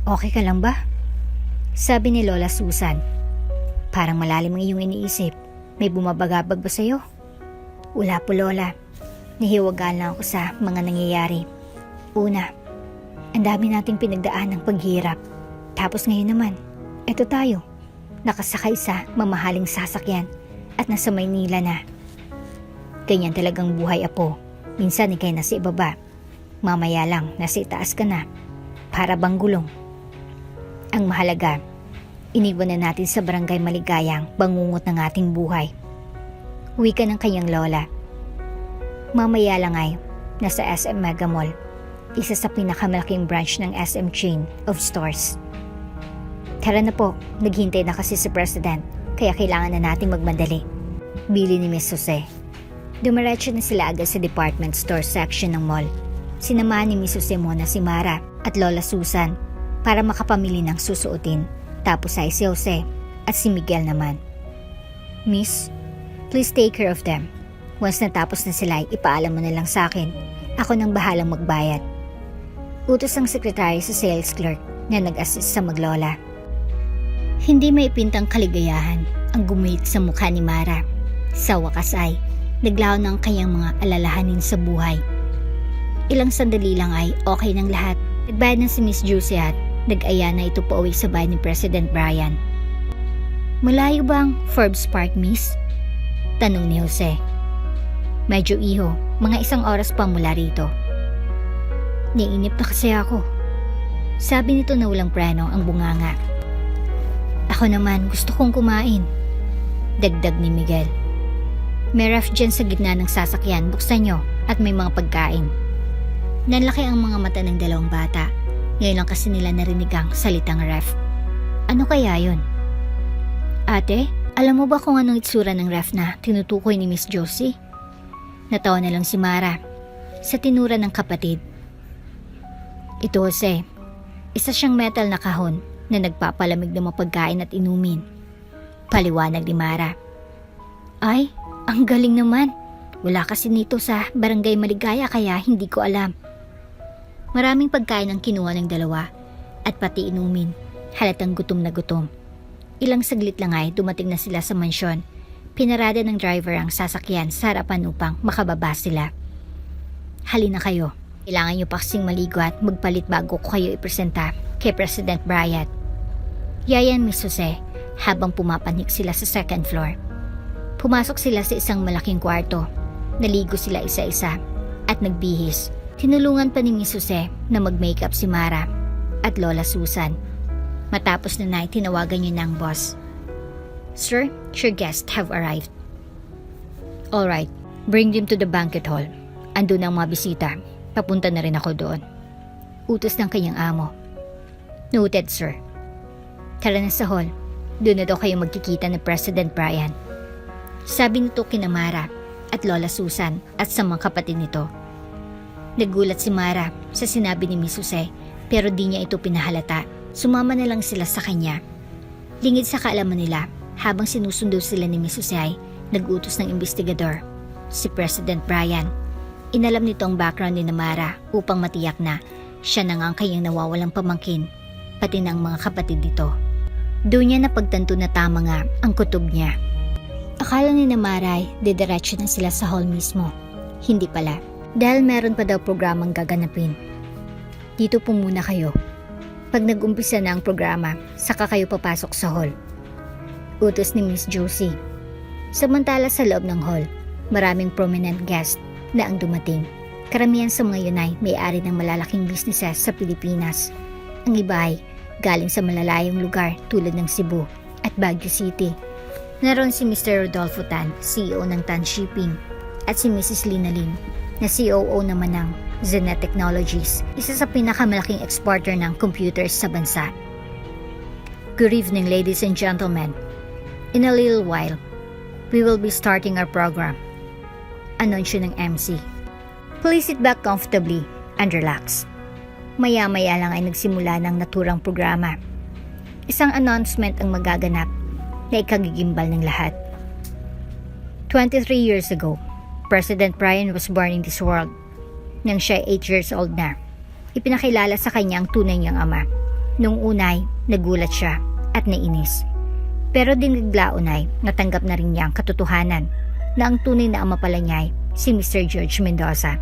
okay ka lang ba? Sabi ni Lola Susan. Parang malalim ang iyong iniisip. May bumabagabag ba sa'yo? Wala po Lola. Nahiwagaan lang ako sa mga nangyayari. Una, ang dami nating pinagdaan ng paghirap. Tapos ngayon naman, eto tayo. Nakasakay sa mamahaling sasakyan at nasa Maynila na. Ganyan talagang buhay apo. Minsan ikay nasa ibaba. Mamaya lang nasa itaas ka na. Para bang gulong. Ang mahalaga, iniwan na natin sa barangay maligayang bangungot ng ating buhay. Uwi ka ng kanyang lola. Mamaya lang ay nasa SM Mega Mall. Isa sa pinakamalaking branch ng SM chain of stores. Tara na po, naghintay na kasi si President, kaya kailangan na nating magmadali. Bili ni Miss Jose. Dumiretso na sila agad sa department store section ng mall. Sinamahan ni Miss Jose muna si Mara at Lola Susan para makapamili ng susuotin. Tapos ay si Jose at si Miguel naman. Miss, please take care of them. Once natapos na sila, ipaalam mo na lang sa akin. Ako nang bahalang magbayad. Utos ang sekretary sa sales clerk na nag-assist sa maglola. Hindi may pintang kaligayahan ang gumuhit sa mukha ni Mara. Sa wakas ay naglaho ng kanyang mga alalahanin sa buhay. Ilang sandali lang ay okay ng lahat. Nagbayad na si Miss Juicy at nag-aya na ito pauwi sa bahay ni President Brian. Malayo bang Forbes Park, Miss? Tanong ni Jose. Medyo iho, mga 1 oras pa mula rito. Naiinip na kasi ako. Sabi nito na walang preno ang bunganga. Ako naman gusto kong kumain. Dagdag ni Miguel. May ref dyan sa gitna ng sasakyan, buksan nyo at may mga pagkain. Nanlaki ang mga mata ng dalawang bata. Ngayon lang kasi nila narinig ang salitang ref. Ano kaya yun? Ate, alam mo ba kung anong itsura ng ref na tinutukoy ni Miss Josie? Natawa na lang si Mara sa tinura ng kapatid. Ito, Jose, isa siyang metal na kahon na nagpapalamig ng mga pagkain at inumin. Paliwanag ni Mara. Ay, ang galing naman. Wala kasi nito sa Barangay Maligaya kaya hindi ko alam. Maraming pagkain ang kinuha ng dalawa at pati inumin. Halatang gutom na gutom. Ilang saglit lang ay dumating na sila sa mansyon. Pinarada ng driver ang sasakyan sa harapan upang makababa sila. Halina kayo. Kailangan nyo pa kasing maligo at magpalit bago ko kayo ipresenta kay President Bryant. Yayan, Miss Jose, habang pumapanik sila sa second floor. Pumasok sila sa isang malaking kwarto. Naligo sila isa-isa at nagbihis. Tinulungan pa ni Miss Jose na mag-makeup si Mara at Lola Susan. Matapos na tinawagan niyo ng boss. Sir, your guests have arrived. Alright, bring them to the banquet hall. Andun ang mga bisita. Papunta na rin ako doon. Utos ng kanyang amo. Noted, sir. Tara na sa hall. Doon na daw kayo magkikita ni President Bryant. Sabi nito kina Mara at Lola Susan at sa mga kapatid nito. Nagulat si Mara sa sinabi ni Miss Jose pero di niya ito pinahalata. Sumama na lang sila sa kanya. Lingid sa kaalaman nila habang sinusundo sila ni Miss Jose ay nag-utos ng investigador, si President Bryant. Inalam nito ang background ni Mara upang matiyak na siya na nga ang kanyang nawawalang pamangkin pati ng mga kapatid dito. Doon niya napagtanto na tama nga ang kutob niya. Akala ni Mara ay didiretso na sila sa hall mismo. Hindi pala, dahil meron pa daw programang gaganapin. Dito po muna kayo. Pag nag-umpisa na ang programa, saka kayo papasok sa hall. Utos ni Miss Josie. Samantala sa loob ng hall, maraming prominent guest na ang dumating. Karamihan sa mga yun ay may-ari ng malalaking businesses sa Pilipinas. Ang iba ay galing sa malalayong lugar tulad ng Cebu at Baguio City. Naroon si Mr. Rodolfo Tan, CEO ng Tan Shipping, at si Mrs. Lina Lim, na COO naman ng Zenet Technologies, isa sa pinakamalaking exporter ng computers sa bansa. Good evening, ladies and gentlemen. In a little while, we will be starting our program. Anunsyo ng MC. Please sit back comfortably and relax. Maya-maya lang ay nagsimula ng naturang programa. Isang announcement ang magaganap na ikagigimbal ng lahat. 23 years ago, President Bryant was born in this world. Nang siya 8 years old na, ipinakilala sa kanya ang tunay niyang ama. Nung unay, nagulat siya at nainis. Pero diniglaon ay natanggap na rin niya ang katotohanan na ang tunay na ama pala niya ay si Mr. George Mendoza,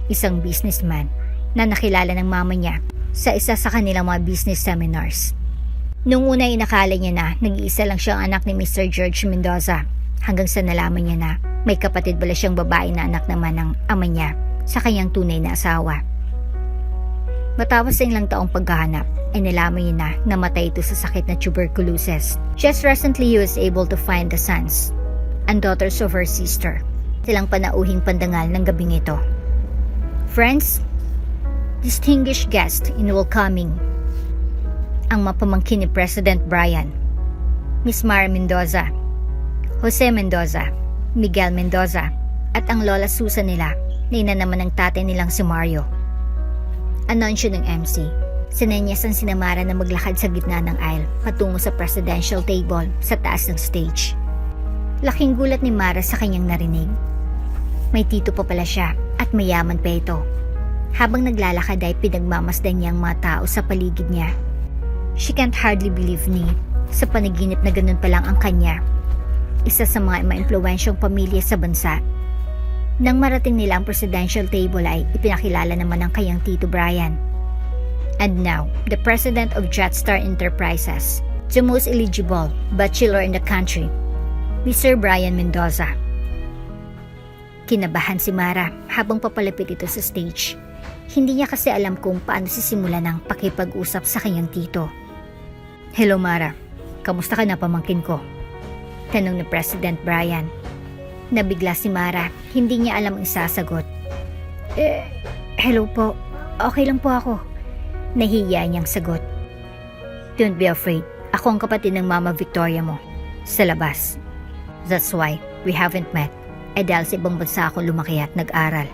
isang businessman na nakilala ng mama niya sa isa sa kanilang mga business seminars. Nung una inakala niya na nag-iisa lang siyang anak ni Mr. George Mendoza hanggang sa nalaman niya na may kapatid pala siyang babae na anak naman ng ama niya sa kanyang tunay na asawa. Matapos sa ilang taong paghahanap ay nalaman niya na namatay ito sa sakit na tuberculosis. Just recently he was able to find the sons and daughters of her sister. Silang panauhing pandangal ng gabing ito. Friends, distinguished guest in welcoming ang mapamangkin ni President Bryant, Miss Mara Mendoza, Jose Mendoza, Miguel Mendoza, at ang Lola Susan nila na ina naman ng tatay nilang si Mario. Anunsyo ng MC. Sinenyasan si Mara na maglakad sa gitna ng aisle patungo sa presidential table sa taas ng stage. Laking gulat ni Mara sa kanyang narinig. May tito pa pala siya at mayaman pa ito. Habang naglalakad ay pinagmamasdan niya ang mga tao sa paligid niya. She can't hardly believe ni sa panaginip na ganun pa lang ang kanya. Isa sa mga maimpluwensyong pamilya sa bansa. Nang marating nila ang presidential table ay ipinakilala naman ang kanyang tito Brian. And now, the president of Jetstar Enterprises, the most eligible bachelor in the country, Mr. Brian Mendoza. Kinabahan si Mara habang papalapit ito sa stage. Hindi niya kasi alam kung paano sisimulan ang pakipag-usap sa kanyang tito. Hello Mara, kamusta ka na pamangkin ko? Tanong ni President Brian. Nabigla si Mara, hindi niya alam ang isasagot. Hello po, okay lang po ako. Nahihiya niyang sagot. Don't be afraid, ako ang kapatid ng Mama Victoria mo. Sa labas. That's why we haven't met. Dahil sa ibang bansa ako lumaki at nag-aral.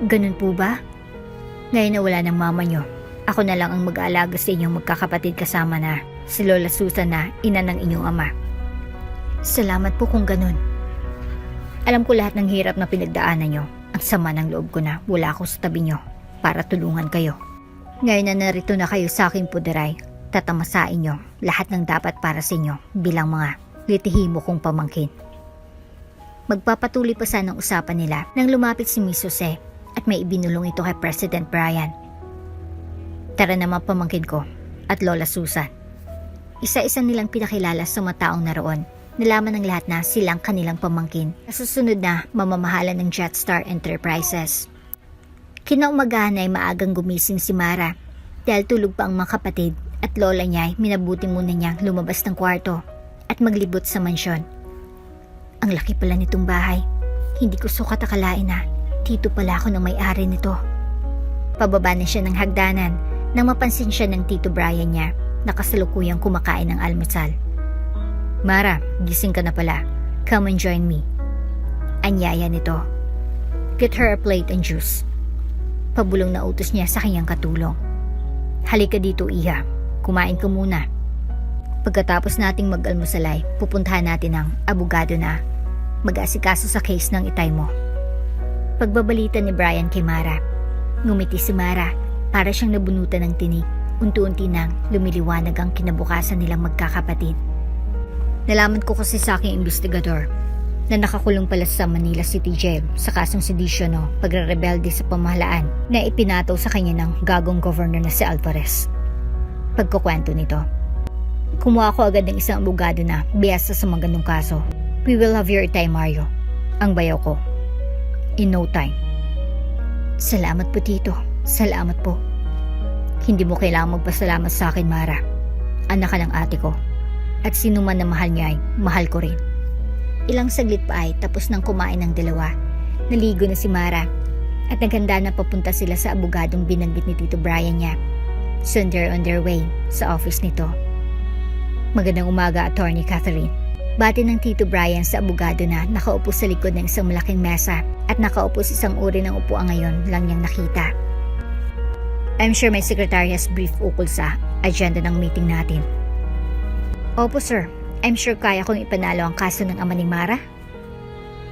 Ganun po ba? Ngayon na wala ng mama niyo, ako na lang ang mag-aalaga sa inyong magkakapatid kasama na si Lola Susan na ina ng inyong ama. Salamat po kung ganun. Alam ko lahat ng hirap na pinagdaanan niyo. Ang sama ng loob ko na wala ako sa tabi niyo para tulungan kayo. Ngayon na narito na kayo sa aking puderay, tatamasain niyo lahat ng dapat para sa inyo bilang mga litihimo kong pamangkin. Magpapatuloy pa sana ang usapan nila nang lumapit si Miss Jose at may ibinulong ito kay President Brian. Tara naman pamangkin ko at Lola Susan. Isa-isa nilang pinakilala sa mga taong naroon. Nalaman ng lahat na silang kanilang pamangkin na susunod na mamamahala ng Jetstar Enterprises. Kinaumagahan ay maagang gumising si Mara dahil tulog pa ang mga kapatid at lola niya ay minabuti muna niyang lumabas ng kwarto at maglibot sa mansyon. Ang laki pala nitong bahay. Hindi ko sukat akalain na tito pala ako ng may-ari nito. Pababa na siya ng hagdanan nang mapansin siya ng Tito Brian niya na kasalukuyang kumakain ng almusal. Mara, gising ka na pala. Come and join me. Anyaya nito. Get her a plate and juice. Pabulong na utos niya sa kanyang katulong. Halika dito, Iha. Kumain ka muna. Pagkatapos nating mag-almusalay, pupuntahan natin ang abogado na mag-aasikaso sa case ng itay mo. Pagbabalita ni Brian kay Mara. Ngumiti si Mara para siyang nabunutan ng tinig. Unti-unti nang lumiliwanag ang kinabukasan nilang magkakapatid. Nalaman ko kasi sa aking investigador na nakakulong pala sa Manila City Jail sa kasong sedisyon o pagre-rebelde sa pamahalaan na ipinataw sa kanya ng gagong governor na si Alvarez. Pagkukwento nito, kumuha ko agad ng isang abogado na biyasa sa mga ganong kaso. We will have your time, Mario. Ang bayaw ko. In no time. Salamat po, Tito. Salamat po. Hindi mo kailangang magpasalamat sa akin, Mara. Anak ka ng ate ko. At sino man na mahal niya ay mahal ko rin. Ilang saglit pa ay tapos nang kumain ng dalawa. Naligo na si Mara at naghanda na papunta sila sa abogadong binanggit ni Tito Brian niya. Soon they're on their way sa office nito. Magandang umaga, Attorney Catherine. Bati ng Tito Brian sa abogado na nakaupo sa likod ng isang malaking mesa at nakaupo sa isang uri ng upuan ngayon lang niyang nakita. I'm sure my secretary has brief ukol sa agenda ng meeting natin. Opo sir, I'm sure kaya kong ipanalo ang kaso ng ama ni Mara.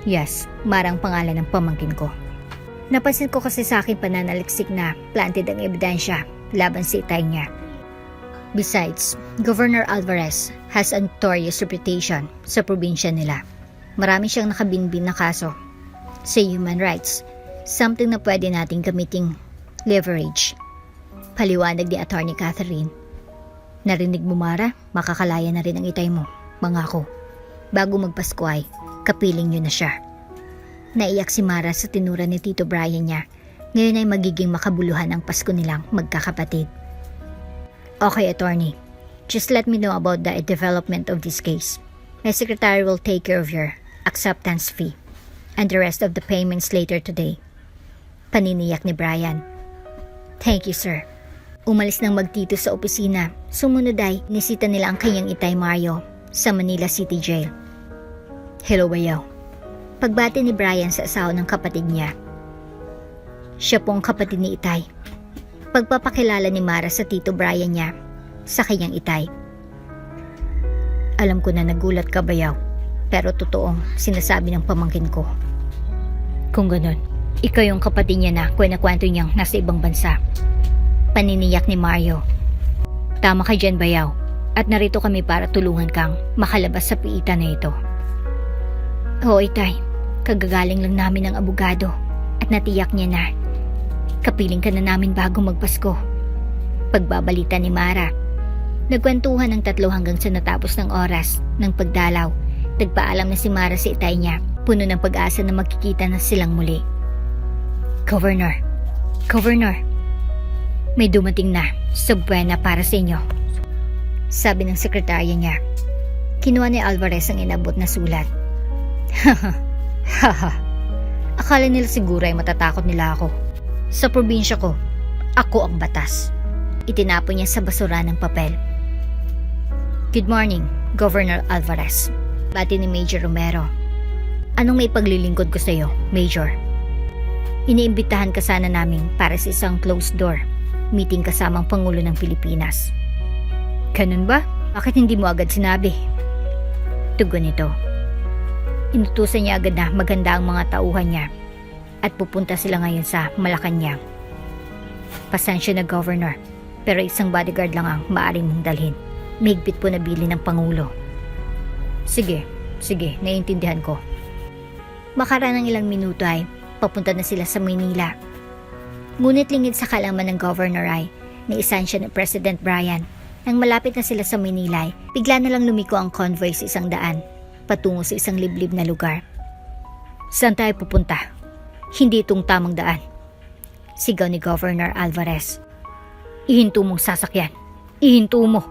Yes, Mara ang pangalan ng pamangkin ko. Napansin ko kasi sa akin pananaliksik na planted ang ebidensya laban sa itay niya. Besides, Governor Alvarez has a notorious reputation sa probinsya nila. Marami siyang nakabinbin na kaso sa human rights, something na pwede nating gamiting leverage. Paliwanag ni Attorney Catherine. Narinig mo Mara, makakalaya na rin ang itay mo, mangako. Bago magpasko ay, kapiling niyo na siya. Naiyak si Mara sa tinura ni Tito Brian niya. Ngayon ay magiging makabuluhan ang Pasko nilang magkakapatid. Okay, Attorney. Just let me know about the development of this case. My secretary will take care of your acceptance fee and the rest of the payments later today. Paniniyak ni Brian. Thank you, sir. Umalis ng magtito sa opisina. Sumunod ay nisita nila ang kanyang itay Mario sa Manila City Jail. Hello, bayaw. Pagbati ni Brian sa asawa ng kapatid niya. Siya pong kapatid ni itay. Pagpapakilala ni Mara sa Tito Brian niya sa kanyang itay. Alam ko na nagulat ka, bayaw, pero totoong sinasabi ng pamangkin ko. Kung ganun, ikaw yung kapatid niya na kwento niyang nasa ibang bansa. Paniniyak ni Mario. Tama ka dyan, bayaw, at narito kami para tulungan kang makalabas sa piitan na ito. Oo, itay, kagagaling lang namin ng abogado at natiyak niya na kapiling ka na namin bago magpasko. Pagbabalita ni Mara. Nagkwentuhan ng 3 hanggang sa natapos ng oras ng pagdalaw. Nagpaalam na si Mara sa itay niya, puno ng pag-asa na magkikita na silang muli. Governor, Governor, may dumating na subwena para sa inyo, sabi ng sekretarya niya. Kinuha ni Alvarez ang inabot na sulat. Haha. Akala nila siguro ay matatakot nila ako. Sa probinsya ko, ako ang batas. Itinapon niya sa basura ng papel. Good morning, Governor Alvarez. Bati ni Major Romero. Anong may paglilingkod ko sa iyo, Major? Iniimbitahan ka sana namin para sa isang closed door meeting kasamang Pangulo ng Pilipinas. Ganun ba? Bakit hindi mo agad sinabi? Tugon nito. Inutusan niya agad na maganda ang mga tauhan niya at pupunta sila ngayon sa Malacanang. Pasensya na, Governor, pero isang bodyguard lang ang maaari mong dalhin. Mahigpit po na bili ng Pangulo. Sige, naiintindihan ko. Makaraan ng ilang minuto ay papunta na sila sa Maynila. Ngunit lingid sa kalaman ng Governor ay naisansya ni President Brian. Nang malapit na sila sa Maynila ay bigla na lang lumiko ang convoy sa isang daan patungo sa isang liblib na lugar. Saan tayo pupunta? Hindi itong tamang daan, sigaw ni Governor Alvarez. Ihinto mong sasakyan. Ihinto mo.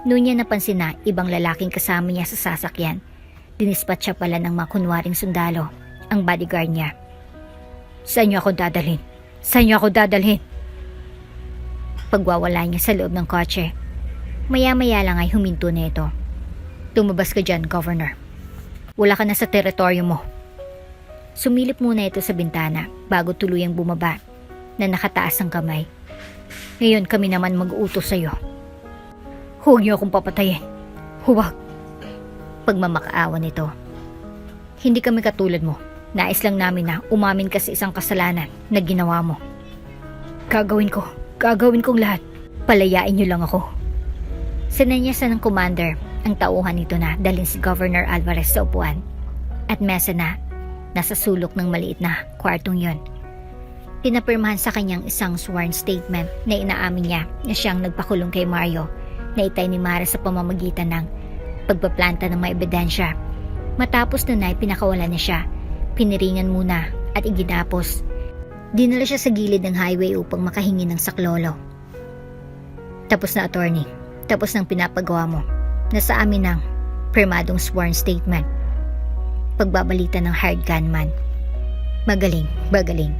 Noon niya napansin na ibang lalaking kasama niya sa sasakyan. Dinispatch siya pala ng mga kunwaring sundalo, ang bodyguard niya. Saan niyo ako dadalhin? Saan niyo ako dadalhin? Pagwawala niya sa loob ng kotse. Maya-maya lang ay huminto na ito. Tumabas ka dyan, Governor. Wala ka na sa teritoryo mo. Sumilip muna ito sa bintana bago tuluyang bumaba na nakataas ang kamay. Ngayon kami naman mag-uutos sa iyo. Huwag niyo akong papatayin. Huwag. Pagmamakaawa nito. Hindi kami katulad mo. Nais lang namin na umamin ka sa isang kasalanan na ginawa mo. Gagawin kong lahat. Palayain niyo lang ako. Sinanyasan ng commander ang tauhan nito na dalhin si Governor Alvarez sa upuan at mesa na nasa sulok ng maliit na kwartong yon. Pinapirmahan sa kanyang isang sworn statement na inaamin niya na siyang nagpakulong kay Mario na itay ni Mara sa pamamagitan ng pagpaplanta ng mga ebidensya. Matapos nun ay pinakawalan niya siya, piniringan muna at iginapos. Dinala siya sa gilid ng highway upang makahingi ng saklolo. Tapos na, attorney. Tapos ng pinapagawa mo. Nasa amin ang pirmadong sworn statement. Pagbabalita ng hired gunman. Magaling.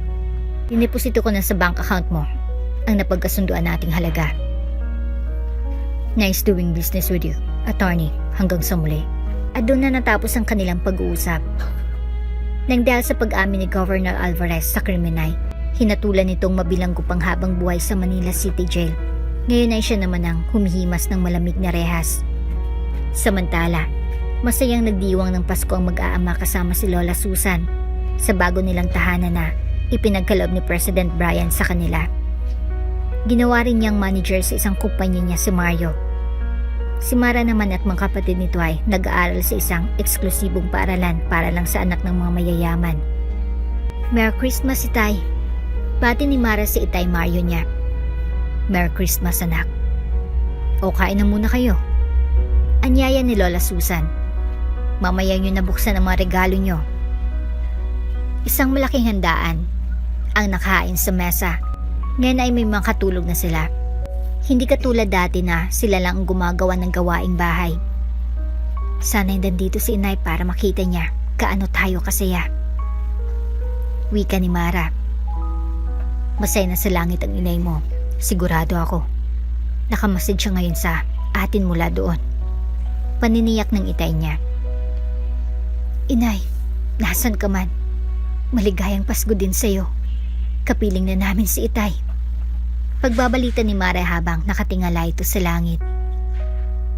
Diniposito ko na sa bank account mo ang napagkasunduan nating halaga. Nice doing business with you, attorney, hanggang sa muli. At doon na natapos ang kanilang pag-uusap. Nang dahil sa pag-amin ni Governor Alvarez sa krimen ay hinatulan nitong mabilanggo pang habang buhay sa Manila City Jail. Ngayon ay siya naman ang humihimas ng malamig na rehas. Samantala, masayang nagdiwang ng Pasko ang mag-aama kasama si Lola Susan sa bago nilang tahanan na ipinagkaloob ni President Brian sa kanila. Ginawa rin niyang manager sa isang kumpanya niya si Mario. Si Mara naman at mga kapatid nito ay nag-aaral sa isang eksklusibong paaralan para lang sa anak ng mga mayayaman. Merry Christmas, Itay. Bati ni Mara si Itay Mario niya. Merry Christmas, anak. O kain na muna kayo. Anyaya ni Lola Susan. Mamaya nyo nabuksan ang mga regalo nyo. Isang malaking handaan ang nakahain sa mesa. Ngayon ay may mga katulog na sila. Hindi katulad dati na sila lang ang gumagawa ng gawaing bahay. Sana'y nandito si Inay para makita niya kaano tayo kasaya. Wika ni Mara. Masaya na sa langit ang inay mo. Sigurado ako. Nakamasid siya ngayon sa atin mula doon. Paniniyak ng itay niya. Inay, nasan ka man? Maligayang Pasko din sa'yo. Kapiling na namin si Itay. Pagbabalita ni Mara habang nakatingala ito sa langit.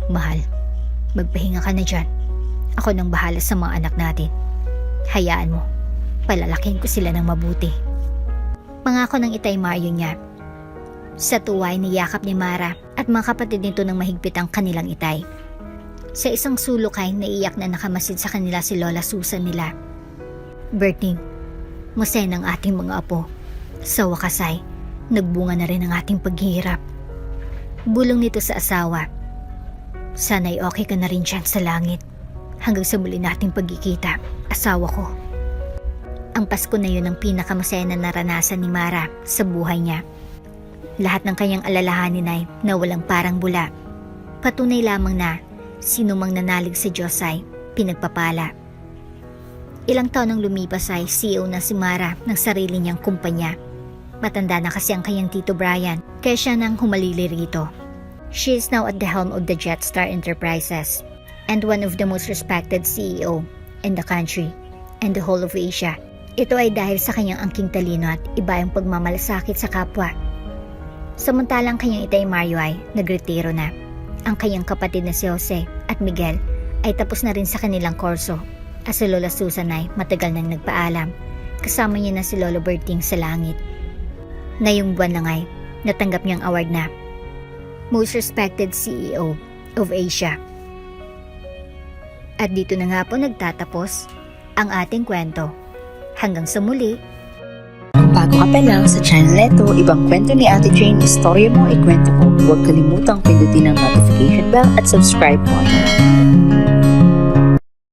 Mahal, magpahinga ka na dyan. Ako nang bahala sa mga anak natin. Hayaan mo, palalaking ko sila ng mabuti. Pangako ng Itay Mario niya. Sa tuway niyakap ni Mara at mga kapatid nito ng mahigpit ang kanilang itay. Sa isang sulok ay naiyak na nakamasid sa kanila si Lola Susan nila. Berting, masaya ng ating mga apo. Sa wakas ay nagbunga na rin ang ating paghihirap. Bulong nito sa asawa. Sana'y okay ka na rin dyan sa langit. Hanggang sa muli nating pagkikita, asawa ko. Ang Pasko na yun ang pinakamasaya na naranasan ni Mara sa buhay niya. Lahat ng kanyang alalahanin ay nawalang parang bula. Patunay lamang na sino mang nanalig sa Diyos ay pinagpapala. Ilang taon nang lumipas ay CEO na si Mara ng sarili niyang kumpanya. Matanda na kasi ang kanyang tito Brian, kaya siya nang humalili rito. She is now at the helm of the Jetstar Enterprises and one of the most respected CEO in the country and the whole of Asia. Ito ay dahil sa kanyang angking talino at iba yung pagmamalasakit sa kapwa. Samantalang kanyang itay Mario ay nagretiro na. Ang kanyang kapatid na si Jose at Miguel ay tapos na rin sa kanilang kurso. At si Lola Susan ay matagal nang nagpaalam. Kasama niya na si Lolo Berting sa langit. Ngayong buwan lang ay natanggap niyang award na Most Respected CEO of Asia. At dito na nga po nagtatapos ang ating kwento. Hanggang sa muli. Kung bago ka pa lang sa channel neto, ibang kwento ni Ate Jane, istorya mo, ikwento ko. Huwag kalimutang pindutin ang notification bell at subscribe button.